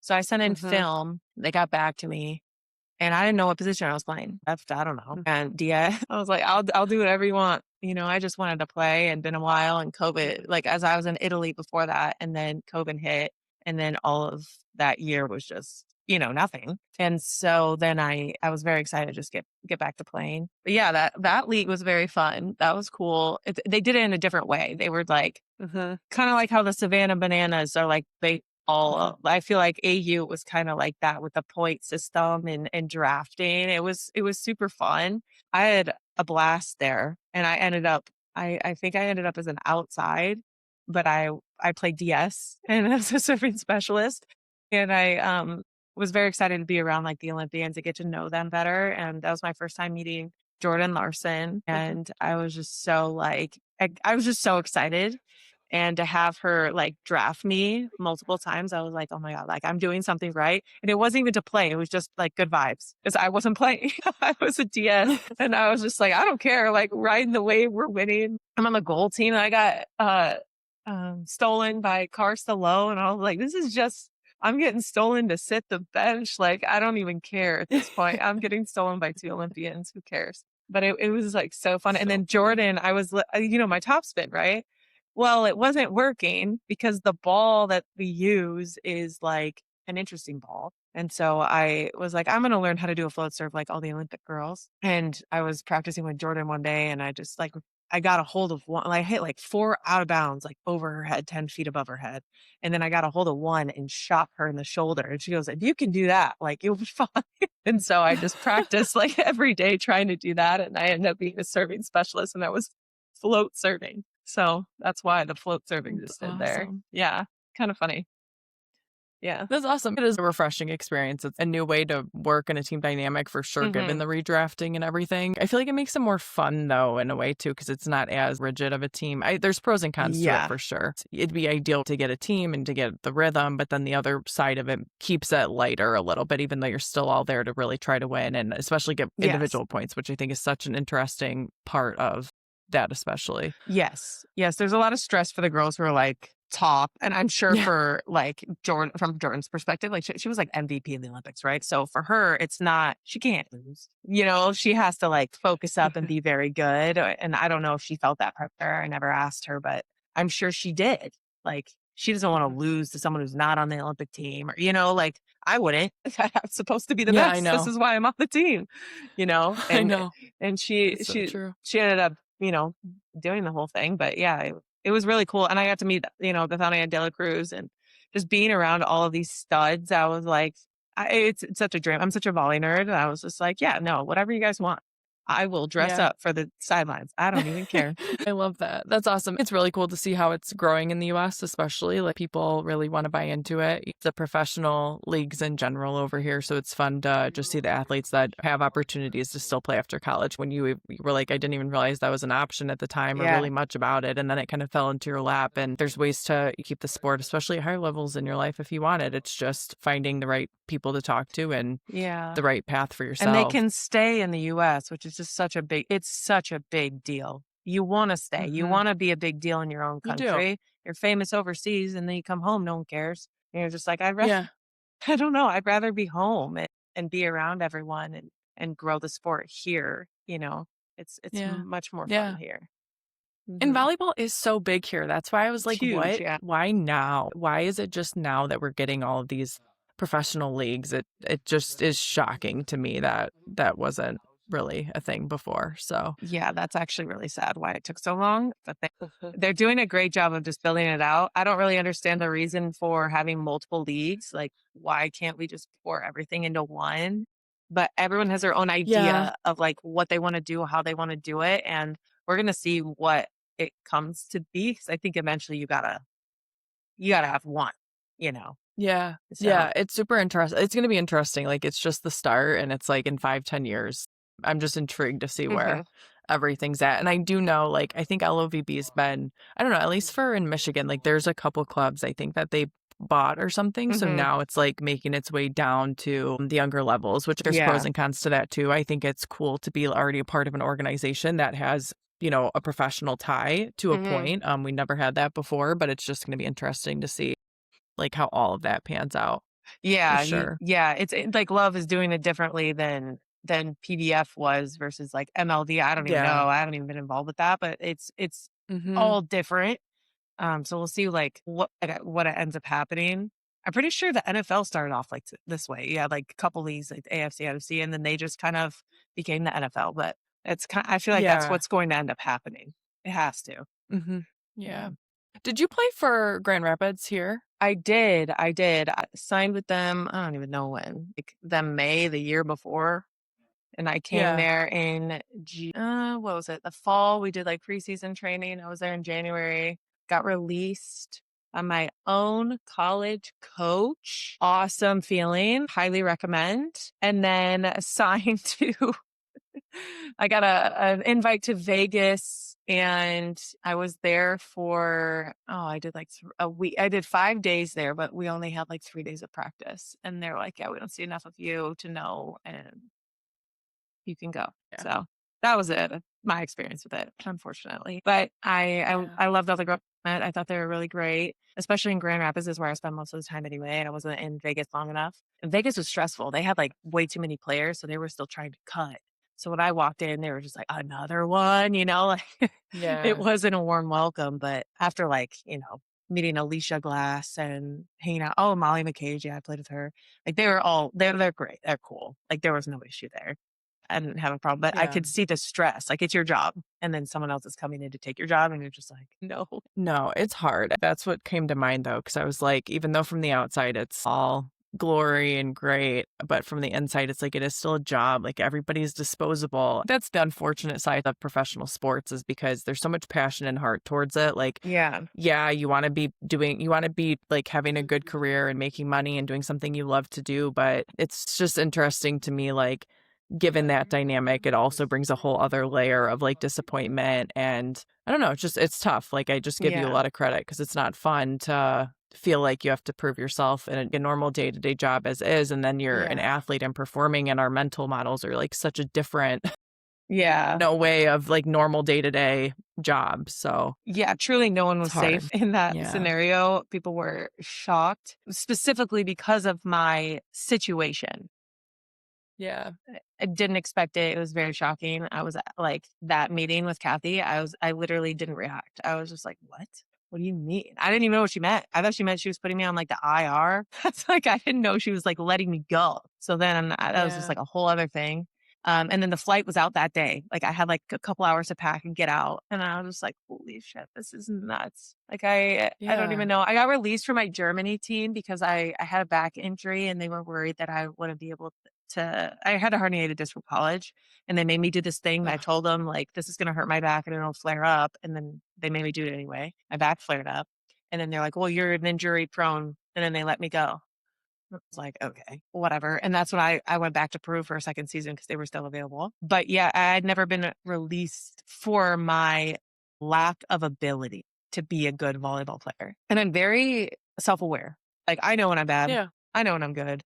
So I sent in Mhm. film, they got back to me, and I didn't know what position I was playing. I don't know. And yeah, I was like, I'll do whatever you want. I just wanted to play and been a while and COVID, like as I was in Italy before that, and then COVID hit, and then all of that year was just, nothing. And so then I was very excited to just get back to playing. But yeah, that league was very fun. That was cool. They did it in a different way. They were like Mhm. kind of like how the Savannah Bananas are like Mhm. baseball. I feel like AU was kind of like that with the point system and drafting. It was super fun. I had a blast there, and I think I ended up as an outside, but I played DS and as a serving specialist, and I was very excited to be around like the Olympians to get to know them better, and that was my first time meeting Jordan Larson, Mhm. and I was just so like I was just so excited, and to have her like draft me multiple times, I was like, oh my God, like I'm doing something right. And it wasn't even to play. It was just like good vibes because I wasn't playing. I was a DS, and I was just like, I don't care. Like riding the wave, we're winning. I'm on the goal team. And I got stolen by Carcelo. And I was like, this is just, I'm getting stolen to sit the bench. Like, I don't even care at this point. I'm getting stolen by two Olympians. Who cares? But it was like so fun. And So then funny. Jordan, my top spin, right? Well, it wasn't working because the ball that we use is like an interesting ball. And so I was like, I'm going to learn how to do a float serve like all the Olympic girls. And I was practicing with Jordan one day, and I just like, I got a hold of one, like, I hit like four out of bounds, like over her head, 10 feet above her head. And then I got a hold of one and shot her in the shoulder. And she goes, if you can do that, like you'll be fine. And so I just practiced like every day trying to do that. And I ended up being a serving specialist, and that was float serving. So that's why the float serve That's existed there. awesome. Yeah. Kind of funny. Yeah. That's awesome. It is a refreshing experience. It's a new way to work in a team dynamic for sure, given Hmm. the redrafting and everything. I feel like it makes it more fun, though, in a way, too, because it's not as rigid of a team. There's pros and cons to it Yeah. for sure. It'd be ideal to get a team and to get the rhythm, but then the other side of it keeps it lighter a little bit, even though you're still all there to really try to win and especially get Yes. individual points, which I think is such an interesting part of that, especially. Yes. Yes. There's a lot of stress for the girls who are like top. And I'm sure Yeah. for like Jordan, from Jordan's perspective, like she was like MVP in the Olympics, right? So for her, it's not, she can't lose. She has to like focus up and be very good. And I don't know if she felt that pressure. I never asked her, but I'm sure she did. Like she doesn't want to lose to someone who's not on the Olympic team, or, like I wouldn't. I'm supposed to be the Yeah, I best. This know. is why I'm on the team, I and know. and she It's so she true. she ended up, doing the whole thing. But yeah, it was really cool. And I got to meet, Bethania De La Cruz, and just being around all of these studs. I was like, it's such a dream. I'm such a volley nerd. And I was just like, yeah, no, whatever you guys want. I will dress Yeah. up for the sidelines. I don't even care. I love that. That's awesome. It's really cool to see how it's growing in the US, especially like people really want to buy into it. The professional leagues in general over here. So it's fun to just see the athletes that have opportunities to still play after college. When you were like, I didn't even realize that was an option at the time or Yeah. really much about it. And then it kind of fell into your lap. And there's ways to keep the sport, especially at higher levels in your life if you want it. It's just finding the right people to talk to and Yeah. the right path for And they yourself. can stay in the US, which is just it's such a big deal. You wanna stay. You Hmm. wanna be a big deal in your own You do. country. You're famous overseas, and then you come home, no one cares. And you're just like, Yeah. I don't know, I'd rather be home and be around everyone and grow the sport here, you know? It's Yeah. much more fun Yeah. here. And Mhm. volleyball is so big here. That's why I was It's like, huge, "What? yeah. Why now? Why is it just now that we're getting all of these professional leagues?" It just is shocking to me that that wasn't really a thing before. So, Yeah, that's actually really sad why it took so long, but mhm. they're doing a great job of just building it out. I don't really understand the reason for having multiple leagues. Like, why can't we just pour everything into one? But everyone has their own Yeah. idea of like what they want to do, how they want to do it, and we're gonna see what it comes to be. Because I think eventually you gotta have one, you know. Yeah. So Yeah, it's super interesting. It's gonna be interesting. Like, it's just the start, and it's like in 5, 10 years. I'm just intrigued to see where mhm, everything's at. And I do know, like, I think LOVB's been, I don't know, at least for in Michigan, like, there's a couple clubs I think that they bought or something. So mhm, now it's like making its way down to the younger levels, which there's pros yeah, and cons to that too. I think it's cool to be already a part of an organization that has, a professional tie to a mhm. point. We never had that before, but it's just gonna be interesting to see like, how all of that pans out, for sure. Yeah, like Love is doing it differently than PBF was versus like MLD. I don't even Yeah. know. I haven't even been involved with that, but it's Mhm. all different. So we'll see like what it ends up happening. I'm pretty sure the NFL started off like this way. Yeah, like a couple leagues like the AFC, NFC, and then they just kind of became the NFL. But I feel like that's Yeah. what's going to end up happening. It has to. Mhm. Yeah. Yeah. Did you play for Grand Rapids here? I did. I signed with them. I don't even know when. Like them May the year before. And I came Yeah. there in what was it? The fall. We did like preseason training. I was there in January. Got released on my own college coach. Awesome feeling. Highly recommend. And then assigned to I got an invite to Vegas and I was there for I did like a week. I did 5 days there, but we only had like 3 days of practice. And they're like, yeah, we don't see enough of you to know. And you can go. Yeah. So that was it. My experience with it, unfortunately. But Yeah. I loved all the girls I met. I thought they were really great, especially in Grand Rapids is where I spend most of the time anyway. And I wasn't in Vegas long enough. And Vegas was stressful. They had like way too many players, so they were still trying to cut. So when I walked in, they were just like, another one, like it Yeah. wasn't a warm welcome. But after like, meeting Alicia Glass and hanging out. Oh, Molly McCage, yeah, I played with her. Like they were all they're great. They're cool. Like there was no issue there. I didn't have a problem, but I Yeah. could see the stress, like, it's your job, and then someone else is coming in to take your job, and you're just like, "No." No, it's hard. That's what came to mind though, because I was like, even though from the outside it's all glory and great, but from the inside it's like it is still a job. Like everybody's disposable. That's the unfortunate side of professional sports is because there's so much passion and heart towards it. Like, Yeah, yeah, you want to be like having a good career and making money and doing something you love to do, but it's just interesting to me, like, given that dynamic, it also brings a whole other layer of like disappointment. And I don't know, it's tough. Like, I just give you a yeah, lot of credit because it's not fun to feel like you have to prove yourself in a normal day-to-day job as is. And then you're an yeah, athlete and performing, and our mental models are like such a different yeah, no way of like normal day-to-day job. So yeah, truly no one it's was safe hard. in that Yeah. scenario. People were shocked, specifically because of my situation. Yeah. I didn't expect it. It was very shocking. I was at, like, that meeting with Kathy, I literally didn't react. I was just like, "What? What do you mean?" I didn't even know what she meant. I thought she meant she was putting me on, like, the IR. That's like I didn't know she was, like, letting me go. So then that was just, Yeah. like, a whole other thing. And then the flight was out that day. Like, I had, like, a couple hours to pack and get out, and I was just like, "Holy shit, this is nuts." Like, I don't even Yeah. know. I got released from my Germany team because I had a back injury, and they were worried that I wouldn't be able I had a herniated disc from college, and they made me do this thing that I Ugh. told them, like, "This is gonna hurt my back and it'll flare up," and then they made me do it anyway. My back flared up, and then they're like, "Well, you're an injury prone," and then they let me go. I was like, "Okay, whatever," and that's when I went back to Peru for a second season because they were still available. But, yeah, I had never been released for my lack of ability to be a good volleyball player, and I'm very self-aware. Like, I know when I'm bad. Yeah. I know when I'm good.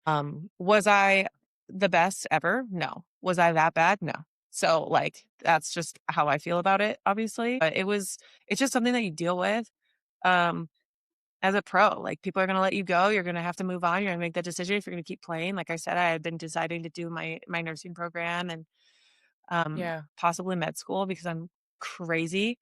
Was I the best ever? No. Was I that bad? No. So, like, that's just how I feel about it, obviously. But it's just something that you deal with. Um, as a pro, like people are going to let you go. You're going to have to move on. You're going to make that decision if you're going to keep playing. Like I said, I had been deciding to do my nursing program and Yeah. possibly med school because I'm crazy.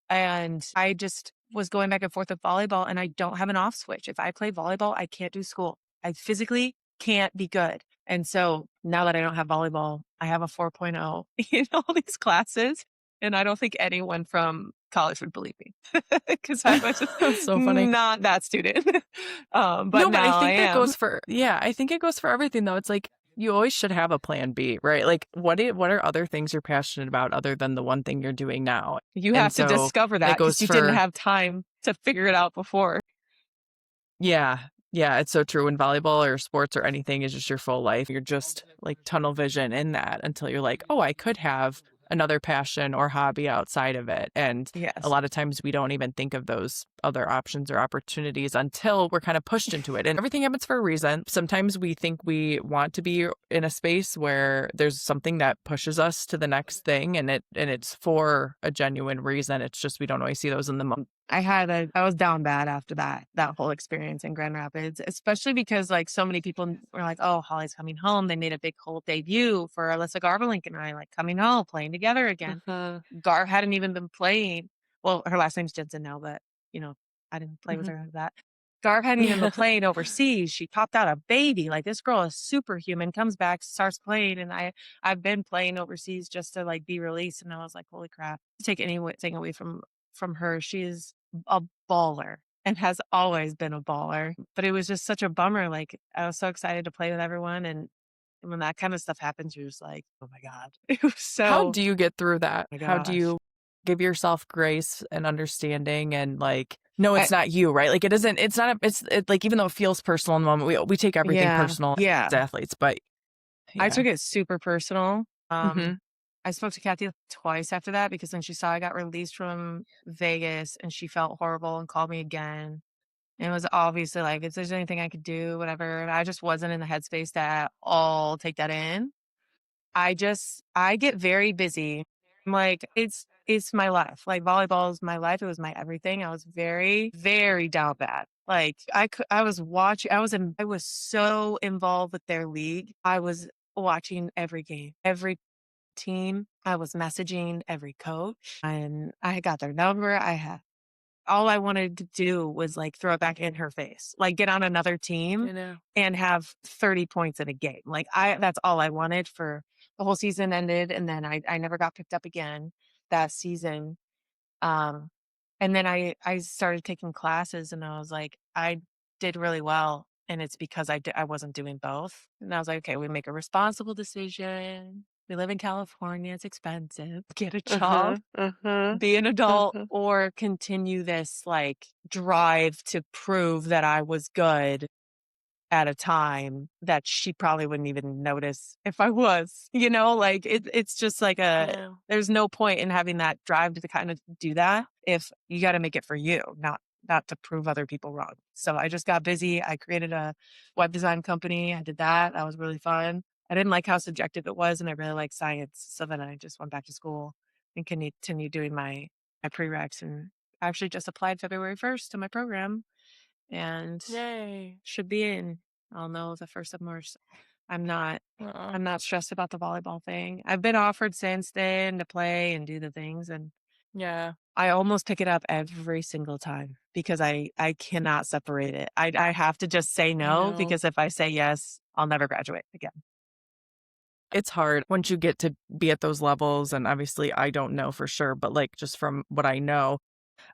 And I just was going back and forth with volleyball, and I don't have an off switch. If I play volleyball, I can't do school. I physically can't be good. And so now that I don't have volleyball, I have a 4.0 in all these classes. And I don't think anyone from college would believe me because I was just That's so funny. not that student. But No, but I now I think that am. goes for yeah, I think it goes for everything though. It's like you always should have a plan B, right? Like what are other things you're passionate about other than the one thing you're doing now? You And have to so discover that that because goes you didn't for have time to figure it out before. yeah. Yeah, it's so true. In volleyball or sports or anything is just your full life. You're just like tunnel vision in that until you're like, oh, I could have another passion or hobby outside of it. And a Yes. lot of times we don't even think of those other options or opportunities until we're kind of pushed into it. And everything happens for a reason. Sometimes we think we want to be in a space where there's something that pushes us to the next thing and it's for a genuine reason. It's just we don't always see those in the moment. I was down bad after that whole experience in Grand Rapids, especially because like so many people were like, "Oh, Holly's coming home." They made a big whole debut for Alyssa Garvelink and I, like coming home, playing together again. Mhm. Gar hadn't even been playing. Well, her last name's Jensen now, but you know, I didn't play with Mhm. her like that. Garv hadn't even been Yeah. playing overseas. She popped out a baby. Like this girl is superhuman, comes back, starts playing, and I've been playing overseas just to like be released. And I was like, holy crap. Take anything away from her. She's a baller and has always been a baller. But it was just such a bummer. Like I was so excited to play with everyone. And when that kind of stuff happens, you're just like, oh my God. It was How so, do you get through that? my How do gosh. you give yourself grace and understanding and like, no, I, it's not you, right? Like it isn't, it's not, like, even though it feels personal in the moment, we take everything yeah. personal Yeah. as athletes, but I yeah. took it super personal. Hmm. I spoke to Kathy twice after that because then she saw I got released from Vegas and she felt horrible and called me again. And it was obviously like, if there's anything I could do, whatever. And I just wasn't in the headspace to at all take that in. I get very busy. I'm like, it's my life. Like volleyball is my life. It was my everything. I was very, very down bad. Like I was watching, I was so involved with their league. I was watching every game, every team. I was messaging every coach and I got their number. I had all I wanted to do was like throw it back in her face, like get on another team I know. and have 30 points in a game. Like that's all I wanted for the whole season ended. And then I never got picked up again that season. Um, and then I started taking classes and I was like, I did really well. And it's because I wasn't doing both. And I was like, okay, we make a responsible decision. We live in California. It's expensive. Get a job, Uh-huh. Uh-huh. be an adult, Uh-huh. or continue this like drive to prove that I was good at a time that she probably wouldn't even notice if I was, like it's just like I know. there's no point in having that drive to kind of do that if you got to make it for you, not to prove other people wrong. So I just got busy. I created a web design company. I did that. That was really fun. I didn't like how subjective it was and I really like science. So then I just went back to school and continue doing my prereqs and I actually just applied February 1st to my program and Yay. should be in. I'll know the 1st of March. I'm not Aw. I'm not stressed about the volleyball thing. I've been offered since then to play and do the things and Yeah, I almost pick it up every single time because I cannot separate it. I have to just say I no know. because if I say yes, I'll never graduate again. It's hard once you get to be at those levels. And obviously, I don't know for sure, but like just from what I know,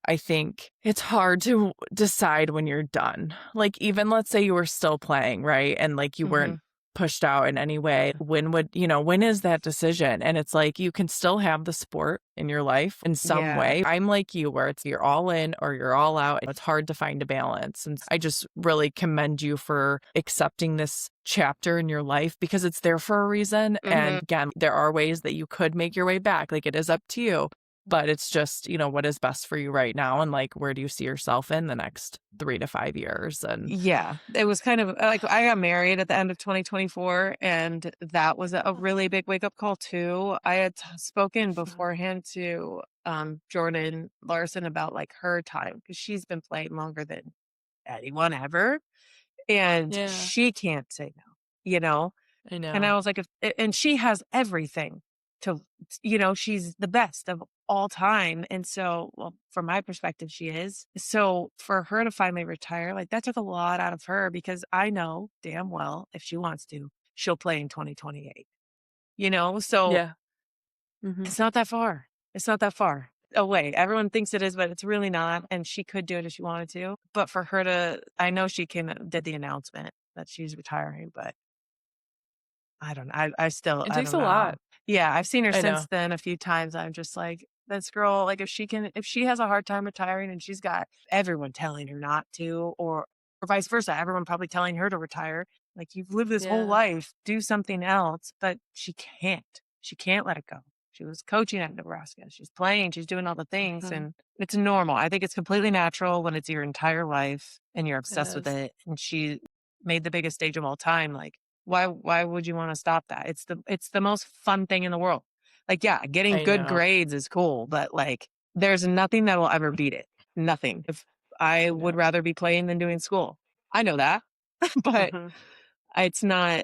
I think it's hard to decide when you're done. Like, even let's say you were still playing, right? And like you weren't Mhm. pushed out in any way, when is that decision? And it's like, you can still have the sport in your life in some Yeah. way. I'm like you, where it's you're all in or you're all out. It's hard to find a balance. And I just really commend you for accepting this chapter in your life, because it's there for a reason. And again, there are ways that you could make your way back. Like, it is up to you. But it's just, what is best for you right now, and like, where do you see yourself in the next 3 to 5 years? And Yeah, it was kind of like I got married at the end of 2024, and that was a really big wake up call too. I had spoken beforehand to Jordan Larson about like her time, because she's been playing longer than anyone ever, and yeah, she can't say no, you know? I And know. I was like, and she has everything to, she's the best of all time. And so, well, from my perspective, she is. So for her to finally retire, like that took a lot out of her, because I know damn well if she wants to, she'll play in 2028, So Yeah. Hmm. it's not that far. It's not that far away. Everyone thinks it is, but it's really not. And she could do it if she wanted to. But for her to, I know she did the announcement that she's retiring, but I don't know. It I takes don't a know. lot. Yeah, I've seen her I know. since then a few times. I'm just like, this girl, like if she has a hard time retiring and she's got everyone telling her not to, or vice versa, everyone probably telling her to retire. Like, you've lived this whole Yeah. life, do something else, but she can't. She can't let it go. She was coaching at Nebraska. She's playing, she's doing all the things, Hmm. and it's normal. I think it's completely natural when it's your entire life and you're It obsessed with is. it. And she made the biggest stage of all time. Like, why would you want to stop that? It's the most fun thing in the world. Like, yeah, getting I good know. grades is cool, but like there's nothing that will ever beat it. Nothing. If I I would know. rather be playing than doing school. I know that. But Hmm. it's not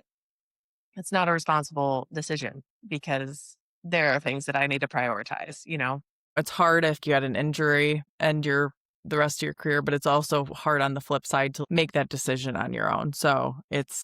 it's not a responsible decision, because there are things that I need to prioritize. It's hard if you had an injury and you're the rest of your career, but it's also hard on the flip side to make that decision on your own. So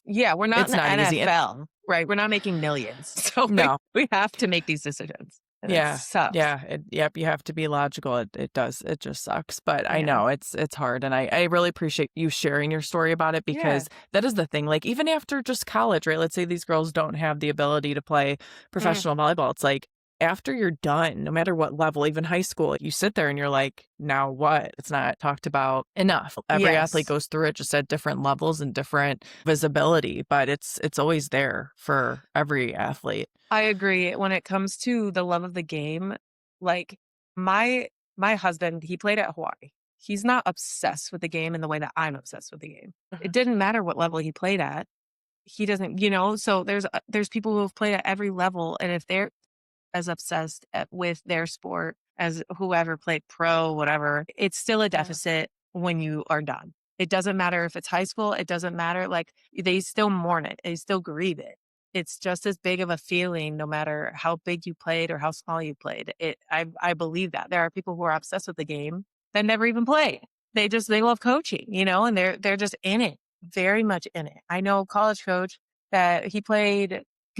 Yeah, we're not in it's the not easy. And NFL, right? We're not making millions. So we, no, we have to make these decisions. And it yeah, sucks. yeah, yep, you have to be logical. It does. It just sucks. But I Yeah. know it's hard, and I really appreciate you sharing your story about it, Yeah. because that is the thing. Like, even after just college, right? Let's say these girls don't have the ability to play Mm, professional volleyball. It's like, after you're done, no matter what level, even high school, you sit there and you're like, now what? It's not talked about enough. Every athlete yes. goes through it, just at different levels and different visibility, but it's always there for every athlete. I agree. When it comes to the love of the game, like my my husband, he played at Hawaii. He's not obsessed with the game in the way that I'm obsessed with the game. It Mhm. didn't matter what level he played at. He doesn't, so there's people who have played at every level, and if they're as obsessed with their sport as whoever played pro, whatever, it's still a Yeah. deficit when you are done. It doesn't matter if it's high school. It doesn't matter. Like, they still mourn it. They still grieve it. It's just as big of a feeling, no matter how big you played or how small you played. I believe that there are people who are obsessed with the game that never even play. They love coaching, and they're just in it, very much in it. I know a college coach that he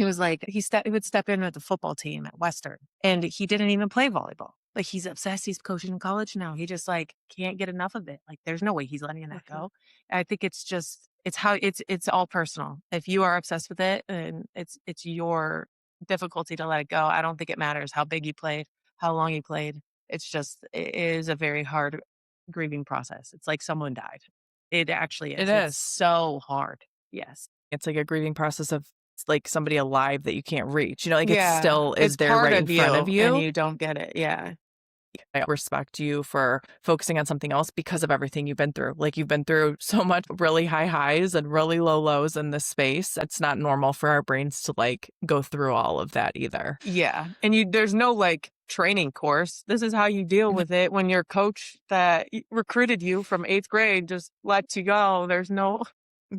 was like, he would step in with the football team at Western, and he didn't even play volleyball. Like, he's obsessed. He's coaching in college now. He just like can't get enough of it. Like, there's no way he's letting that Mhm. go. I think it's all personal. If you are obsessed with it, and it's your difficulty to let it go. I don't think it matters how big you played, how long you played. It is a very hard grieving process. It's like someone died. It actually It is. It's is. so hard. Yes. It's like a grieving process of, it's like somebody alive that you can't reach. Like, it Yeah, still it's is there part right in of front of you and you. you don't get it. Yeah. I respect you for focusing on something else because of everything you've been through. Like, you've been through so much really high highs and really low lows in this space. It's not normal for our brains to like go through all of that either. Yeah, and there's no, like, training course. This is how you deal with it when your coach that recruited you from 8th grade just lets you go. There's no,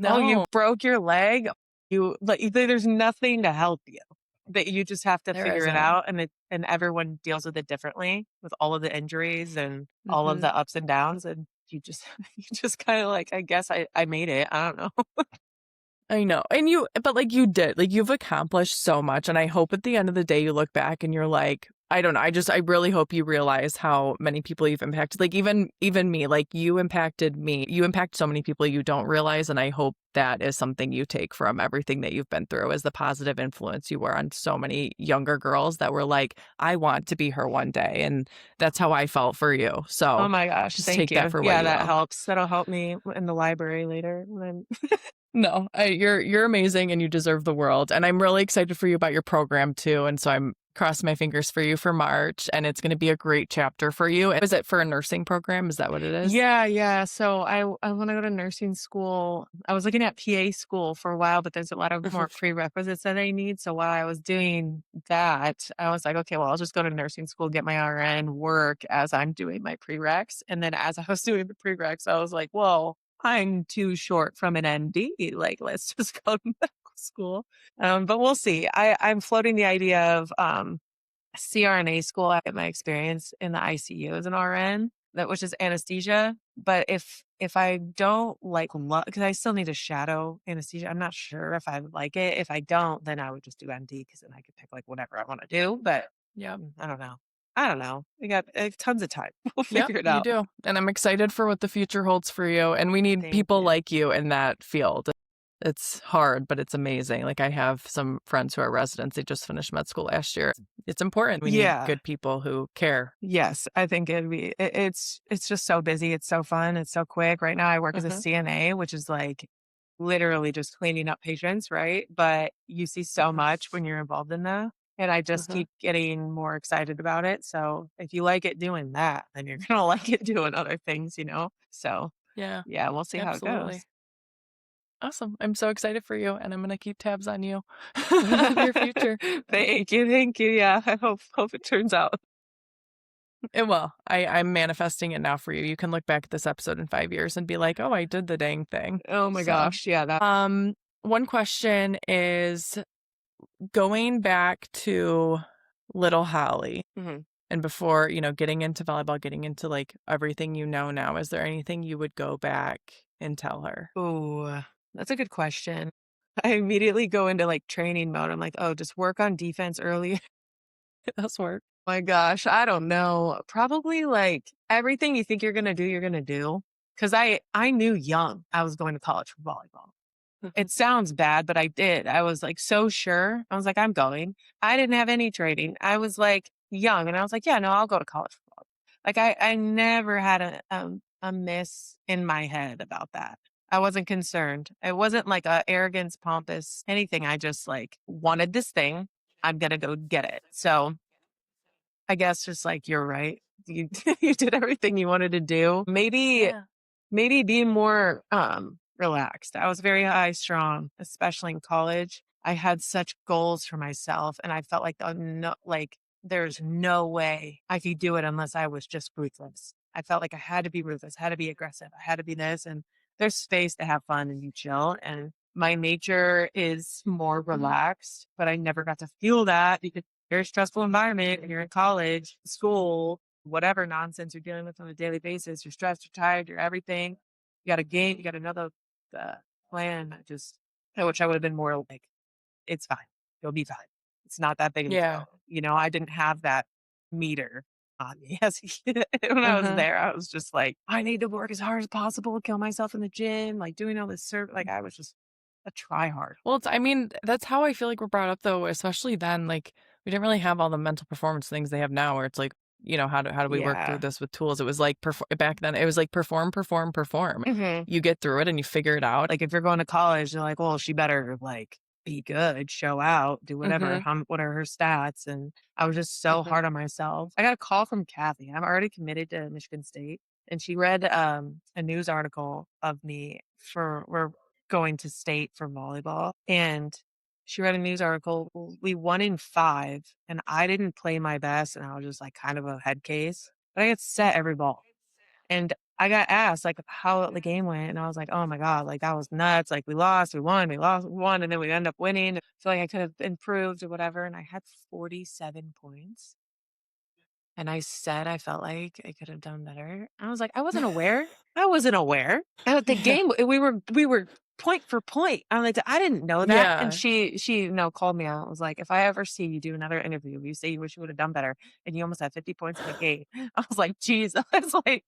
"Oh, you No, broke your leg." There's nothing to help you. That you just have to there figure it isn't. out, and everyone deals with it differently with all of the injuries and all of Hmm. the ups and downs, and you just you just kinda like, "I guess I made it." I don't know. I know. But like, you did, like, you've accomplished so much. And I hope at the end of the day, you look back and you're like, I don't know. I really hope you realize how many people you've impacted. Like even me, like you impacted me. You impact so many people you don't realize. And I hope that is something you take from everything that you've been through, is the positive influence you were on so many younger girls that were like, I want to be her one day. And that's how I felt for you. Oh So my gosh, just thank take that you. for what Yeah, you that will. helps. That'll help me in the library later when No, you're amazing and you deserve the world. And I'm really excited for you about your program too. And so I'm crossing my fingers for you for March, and it's going to be a great chapter for you. Is it for a nursing program? Is that what it is? Yeah, yeah. So I want to go to nursing school. I was looking at PA school for a while, but there's a lot of Mhm. more prerequisites that I need. So while I was doing that, I was like, okay, well, I'll just go to nursing school, get my RN, work as I'm doing my prereqs. And then as I was doing the prereqs, I was like, whoa, I'm too short from an ND. Like, let's just go to medical school. But we'll see. I'm floating the idea of CRNA school. I get my experience in the ICU as an RN, that which is anesthesia. But if I don't like love, because I still need a shadow anesthesia, I'm not sure if I would like it. If I don't, then I would just do MD because then I could pick like whatever I want to do. But Yep. I don't know. I don't know. We got tons of time. We'll Yep, figure it you out. do. And I'm excited for what the future holds for you. And we need Thank people you. like you in that field. It's hard, but it's amazing. Like I have some friends who are residents. They just finished med school last year. It's important. We need Yeah. good people who care. Yes, I think it's just so busy, it's so fun, it's so quick. Right now I work as a Hmm. CNA, which is like literally just cleaning up patients, right? But you see so Hmm. much when you're involved in that. And I just Hmm. keep getting more excited about it. So if you like it doing that, then you're gonna like it doing other things, you know? So Yeah, yeah, we'll see how it absolutely. goes. Awesome. I'm so excited for you, and I'm going to keep tabs on you of your future. Thank you, thank you. Yeah, I hope it turns out. It will. I'm manifesting it now for you. You can look back at this episode in 5 years and be like, oh, I did the dang thing. Oh my So, gosh, yeah, that one question is going back to little Holly mhm. and before, getting into volleyball, getting into like everything you know now, is there anything you would go back and tell her? Ooh, that's a good question. I immediately go into like training mode. I'm like, oh, just work on defense early. That's work. My gosh, I don't know. Probably like everything you think you're gonna do, you're gonna do. Cause I knew young I was going to college for volleyball. Mhm. It sounds bad, but I did. I was like so sure. I was like, I'm going. I didn't have any training. I was like young and I was like, yeah, no, I'll go to college for volleyball. Like I never had a miss in my head about that. I wasn't concerned. It wasn't like a arrogance, pompous, anything. I just like wanted this thing. I'm gonna go get it. So I guess just like you're right. You you did everything you wanted to do. Yeah. Maybe be more relaxed. I was very high strung, especially in college. I had such goals for myself and I felt like no like there's no way I could do it unless I was just ruthless. I felt like I had to be ruthless, had to be aggressive, I had to be this and there's space to have fun and be chill and my nature is more relaxed, but I never got to feel that because very stressful environment and you're in college, school, whatever nonsense you're dealing with on a daily basis. You're stressed, you're tired, you're everything. You got a game, you got another uh, plan. I wish I would have been more like, it's fine. You'll be fine. It's not that big of a Yeah. deal. You know, I didn't have that meter on me as a kid. When I was Hmm. there, I was just like, I need to work as hard as possible, kill myself in the gym, like doing all this like I was just a try hard. Well, I mean, that's how I feel like we're brought up though, especially then. Like we didn't really have all the mental performance things they have now, where it's like, how do we work through Yeah. this with tools? It was like back then. It was like perform, perform, perform. Hmm. You get through it and you figure it out. Like, if you're going to college, they're like, "Well, she better, like, be good, show out, do whatever, Hmm. what are her stats?" And I was just so Hmm. hard on myself. I got a call from Kathy. I'm already committed to Michigan State, and she read, a news article of me for we're going to state for volleyball, and she read a news article. We won in 5, and I didn't play my best, and I was just, like, kind of a head case, but I had set every ball. And I got asked, like, how the game went, and I was like, "Oh my god, like, that was nuts, like, we lost, we won, we lost, we won, and then we end up winning. I feel like I could have improved or whatever," and I had 47 points, and I said I felt like I could have done better. I was like, "I wasn't aware. I wasn't aware." The Yeah. game we were point for point. I'm like, I didn't know that. And Yeah. she called me out. I was like, if I ever see you do another interview, you say you wish you would have done better and you almost had 50 points in the game. I was like, geez, I was like,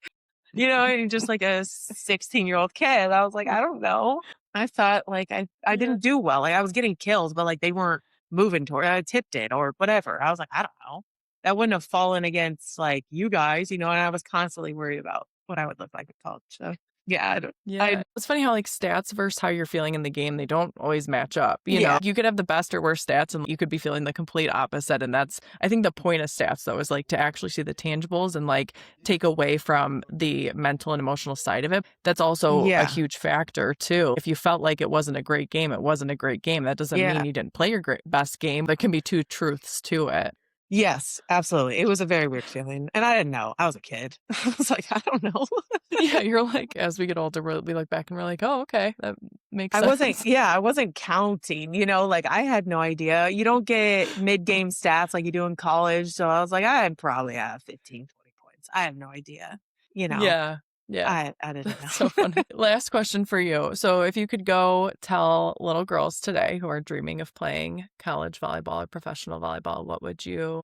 and you're just like a 16-year-old kid. I was like, I don't know. I thought like I Yeah. didn't do well. Like I was getting kills, but like they weren't moving toward I tipped it or whatever. I was like, I don't know. That wouldn't have fallen against like you guys, and I was constantly worried about what I would look like in college. So yeah, Yeah. It's funny how like stats versus how you're feeling in the game, they don't always match up. yeah, You could have the best or worst stats and you could be feeling the complete opposite. And that's, I think the point of stats though is like to actually see the tangibles and like take away from the mental and emotional side of it. That's also a yeah, huge factor too. If you felt like it wasn't a great game, it wasn't a great game. That doesn't yeah. mean you didn't play your best game. There can be two truths to it. Yes, absolutely. It was a very weird feeling, and I didn't know. I was a kid. I was like, I don't know. Yeah, you're like, as we get older, we look back and we're like, oh, okay, that makes sense. I wasn't counting, like I had no idea. You don't get mid-game stats like you do in college. So I was like, I'd probably have 15, 20 points. I have no idea. You know, Yeah. Yeah. I didn't That's so know. funny. Last question for you. So, if you could go tell little girls today who are dreaming of playing college volleyball or professional volleyball, what would you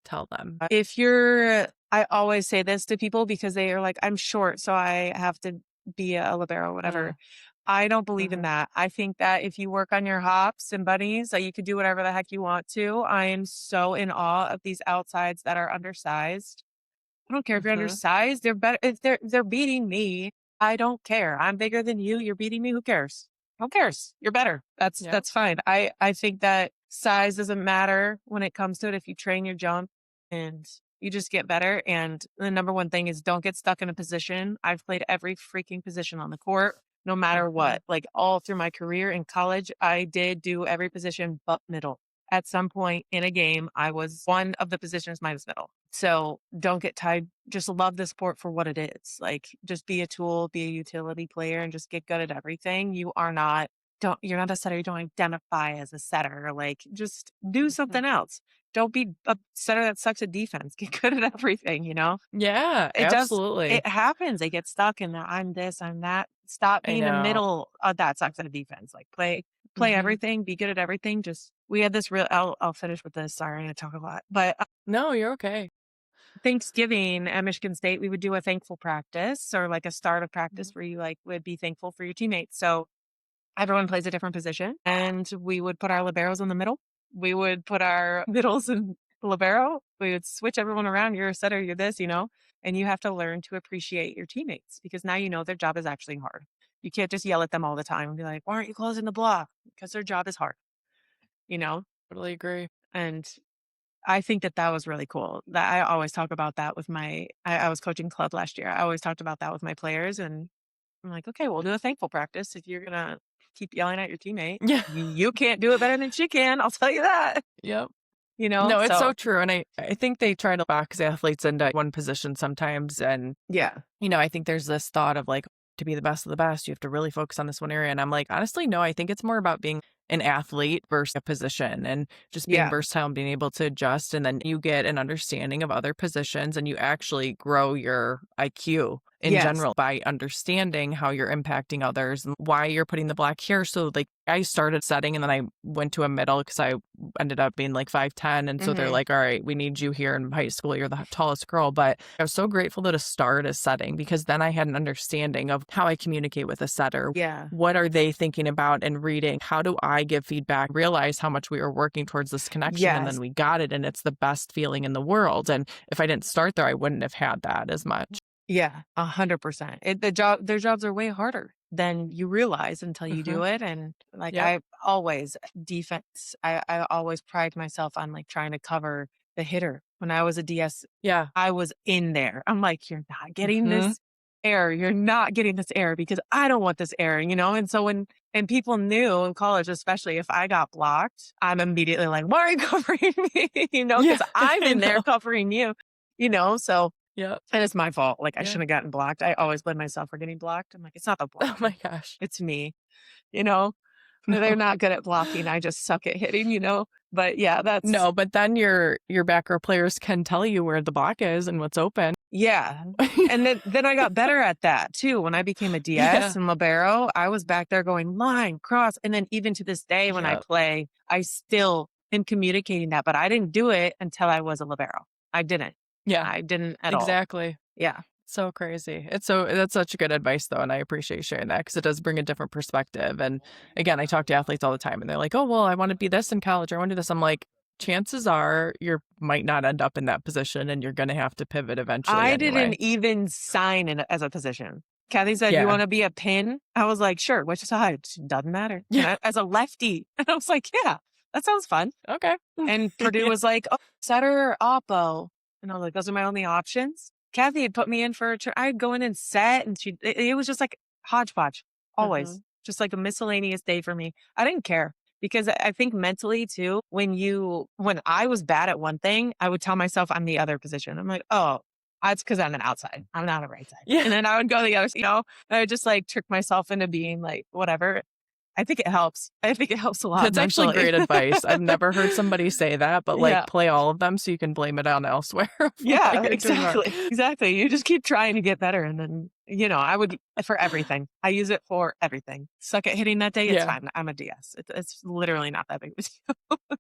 tell them? I always say this to people because they are like, I'm short, so I have to be a libero, Mm, whatever. I don't believe in mhm, that. I think that if you work on your hops and bunnies, that you could do whatever the heck you want to. I am so in awe of these outsides that are undersized. I don't care if you're mhm, undersized. They're better if they're beating me. I don't care. I'm bigger than you. You're beating me. Who cares? Who cares? You're better. yep, That's fine. I think that size doesn't matter when it comes to it if you train your jump and you just get better. And the number one thing is don't get stuck in a position. I've played every freaking position on the court, no matter mhm, what. Like all through my career in college, I did do every position but middle. At some point in a game, I was one of the positions minus middle. So don't get tied. Just love the sport for what it is. Like just be a tool, be a utility player, and just get good at everything. You're not a setter. You don't identify as a setter. Like just do mhm. something else. Don't be a setter that sucks at defense. Get good at everything. Yeah, It absolutely. happens. They get stuck in the I'm this, I'm that. Stop I being the know. middle that sucks at defense. Like play Mhm. everything, be good at everything. Just we had this real I'll finish with this. Sorry, I talk a lot. But No, you're okay. Thanksgiving at Michigan State, we would do a thankful practice or like a start of practice Mhm. where you like would be thankful for your teammates. So everyone plays a different position and we would put our liberos in the middle. We would put our middles in libero. We would switch everyone around. You're a setter, you're this, and you have to learn to appreciate your teammates because now you know their job is actually hard. You can't just yell at them all the time and be like, why aren't you closing the block? Because their job is hard, you know? Totally agree. And I think that that was really cool. That I always talk about that with I was coaching club last year. I always talked about that with my players, and I'm like, okay, we'll do a thankful practice. If you're gonna keep yelling at your teammate, Yeah. you can't do it better than she can. I'll tell you that. Yep. No, it's so So true. And I think they try to box athletes into one position sometimes. And yeah, I think there's this thought of like, to be the best of the best, you have to really focus on this one area. And I'm like, honestly, no, I think it's more about being an athlete versus a position and just being yeah, versatile and being able to adjust. And then you get an understanding of other positions and you actually grow your IQ in yes, general by understanding how you're impacting others and why you're putting the block here. So, like, I started setting and then I went to a middle because I ended up being like 5'10". And so they're hmm like, all right, we need you here in high school. You're the tallest girl. But I was so grateful to start as setting because then I had an understanding of how I communicate with a setter. yeah, What are they thinking about and reading? How do I give feedback? Realize how much we were working towards this connection and then yes, we got it. And it's the best feeling in the world. And if I didn't start there, I wouldn't have had that as much. yeah, 100%. Their jobs are way harder than you realize until you Hmm. do it. And like Yep. I always defense, I always pride myself on like trying to cover the hitter. When I was a DS, Yeah. I was in there. I'm like, you're not getting Hmm. this error. You're not getting this error because I don't want this error. And so and people knew in college, especially if I got blocked, I'm immediately like, why are you covering me? Yeah. Because I'm I in there know. covering you. So Yep. and it's my fault. Like I Yeah. shouldn't have gotten blocked. I always blame myself for getting blocked. I'm like, it's not the Oh my blocking. gosh. It's me. You know, they're No. not good at blocking. I just suck at hitting. But yeah, that's No, but then your back row players can tell you where the block is and what's open. Yeah. And then I got better at that too. When I became a DS Yeah. and libero, I was back there going line, cross. And then even to this day when I Yep. play, I still am communicating that, but I didn't do it until I was a libero. I didn't. Yeah. I didn't at all. Exactly. Yeah. So crazy. That's such good advice though, and I appreciate you sharing that because it does bring a different perspective. And again, I talk to athletes all the time and they're like, "Oh, well, I want to be this in college or I want to do this." I'm like, chances are you might not end up in that position and you're going to have to pivot eventually I didn't anyway. even sign in as a position. Kathy said, "You Yeah. want to be a pin?" I was like, "Sure. Which side? Doesn't matter." Yeah. As a lefty. And I was like, "Yeah, that sounds fun." Okay. And Purdue Yeah. was like, "Oh, setter or oppo." And I was like, "Those are my only options." Kathy had put me in for I'd go in and set, and it was just like hodgepodge, always. Mhm. Just like a miscellaneous day for me. I didn't care because I think mentally too, when I was bad at one thing, I would tell myself I'm the other position. I'm like, "Oh, that's because I'm an outside. I'm not a right side." Yeah. And then I would go the other, and I would just like trick myself into being like, whatever. I think it helps. I think it helps a lot That's actually mentally. great advice. I've never heard somebody say that, but like Yeah. play all of them so you can blame it on elsewhere of what Yeah, you're doing wrong. exactly. Exactly. You just keep trying to get better. And then, I would for everything. I use it for everything. Suck at hitting that day. It's Yeah. fine. I'm a DS. It's literally not that big of a deal.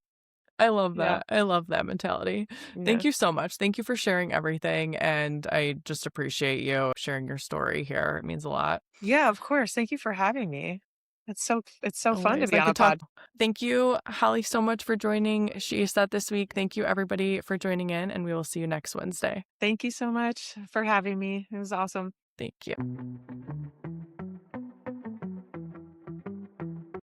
I love Yeah. that. I love that mentality. Yeah. Thank you so much. Thank you for sharing everything. And I just appreciate you sharing your story here. It means a lot. Yeah, of course. Thank you for having me. It's so fun to Always. be I on a could talk. pod. Thank you, Holly, so much for joining She Said this week. Thank you, everybody, for joining in, and we will see you next Wednesday. Thank you so much for having me. It was awesome. Thank you.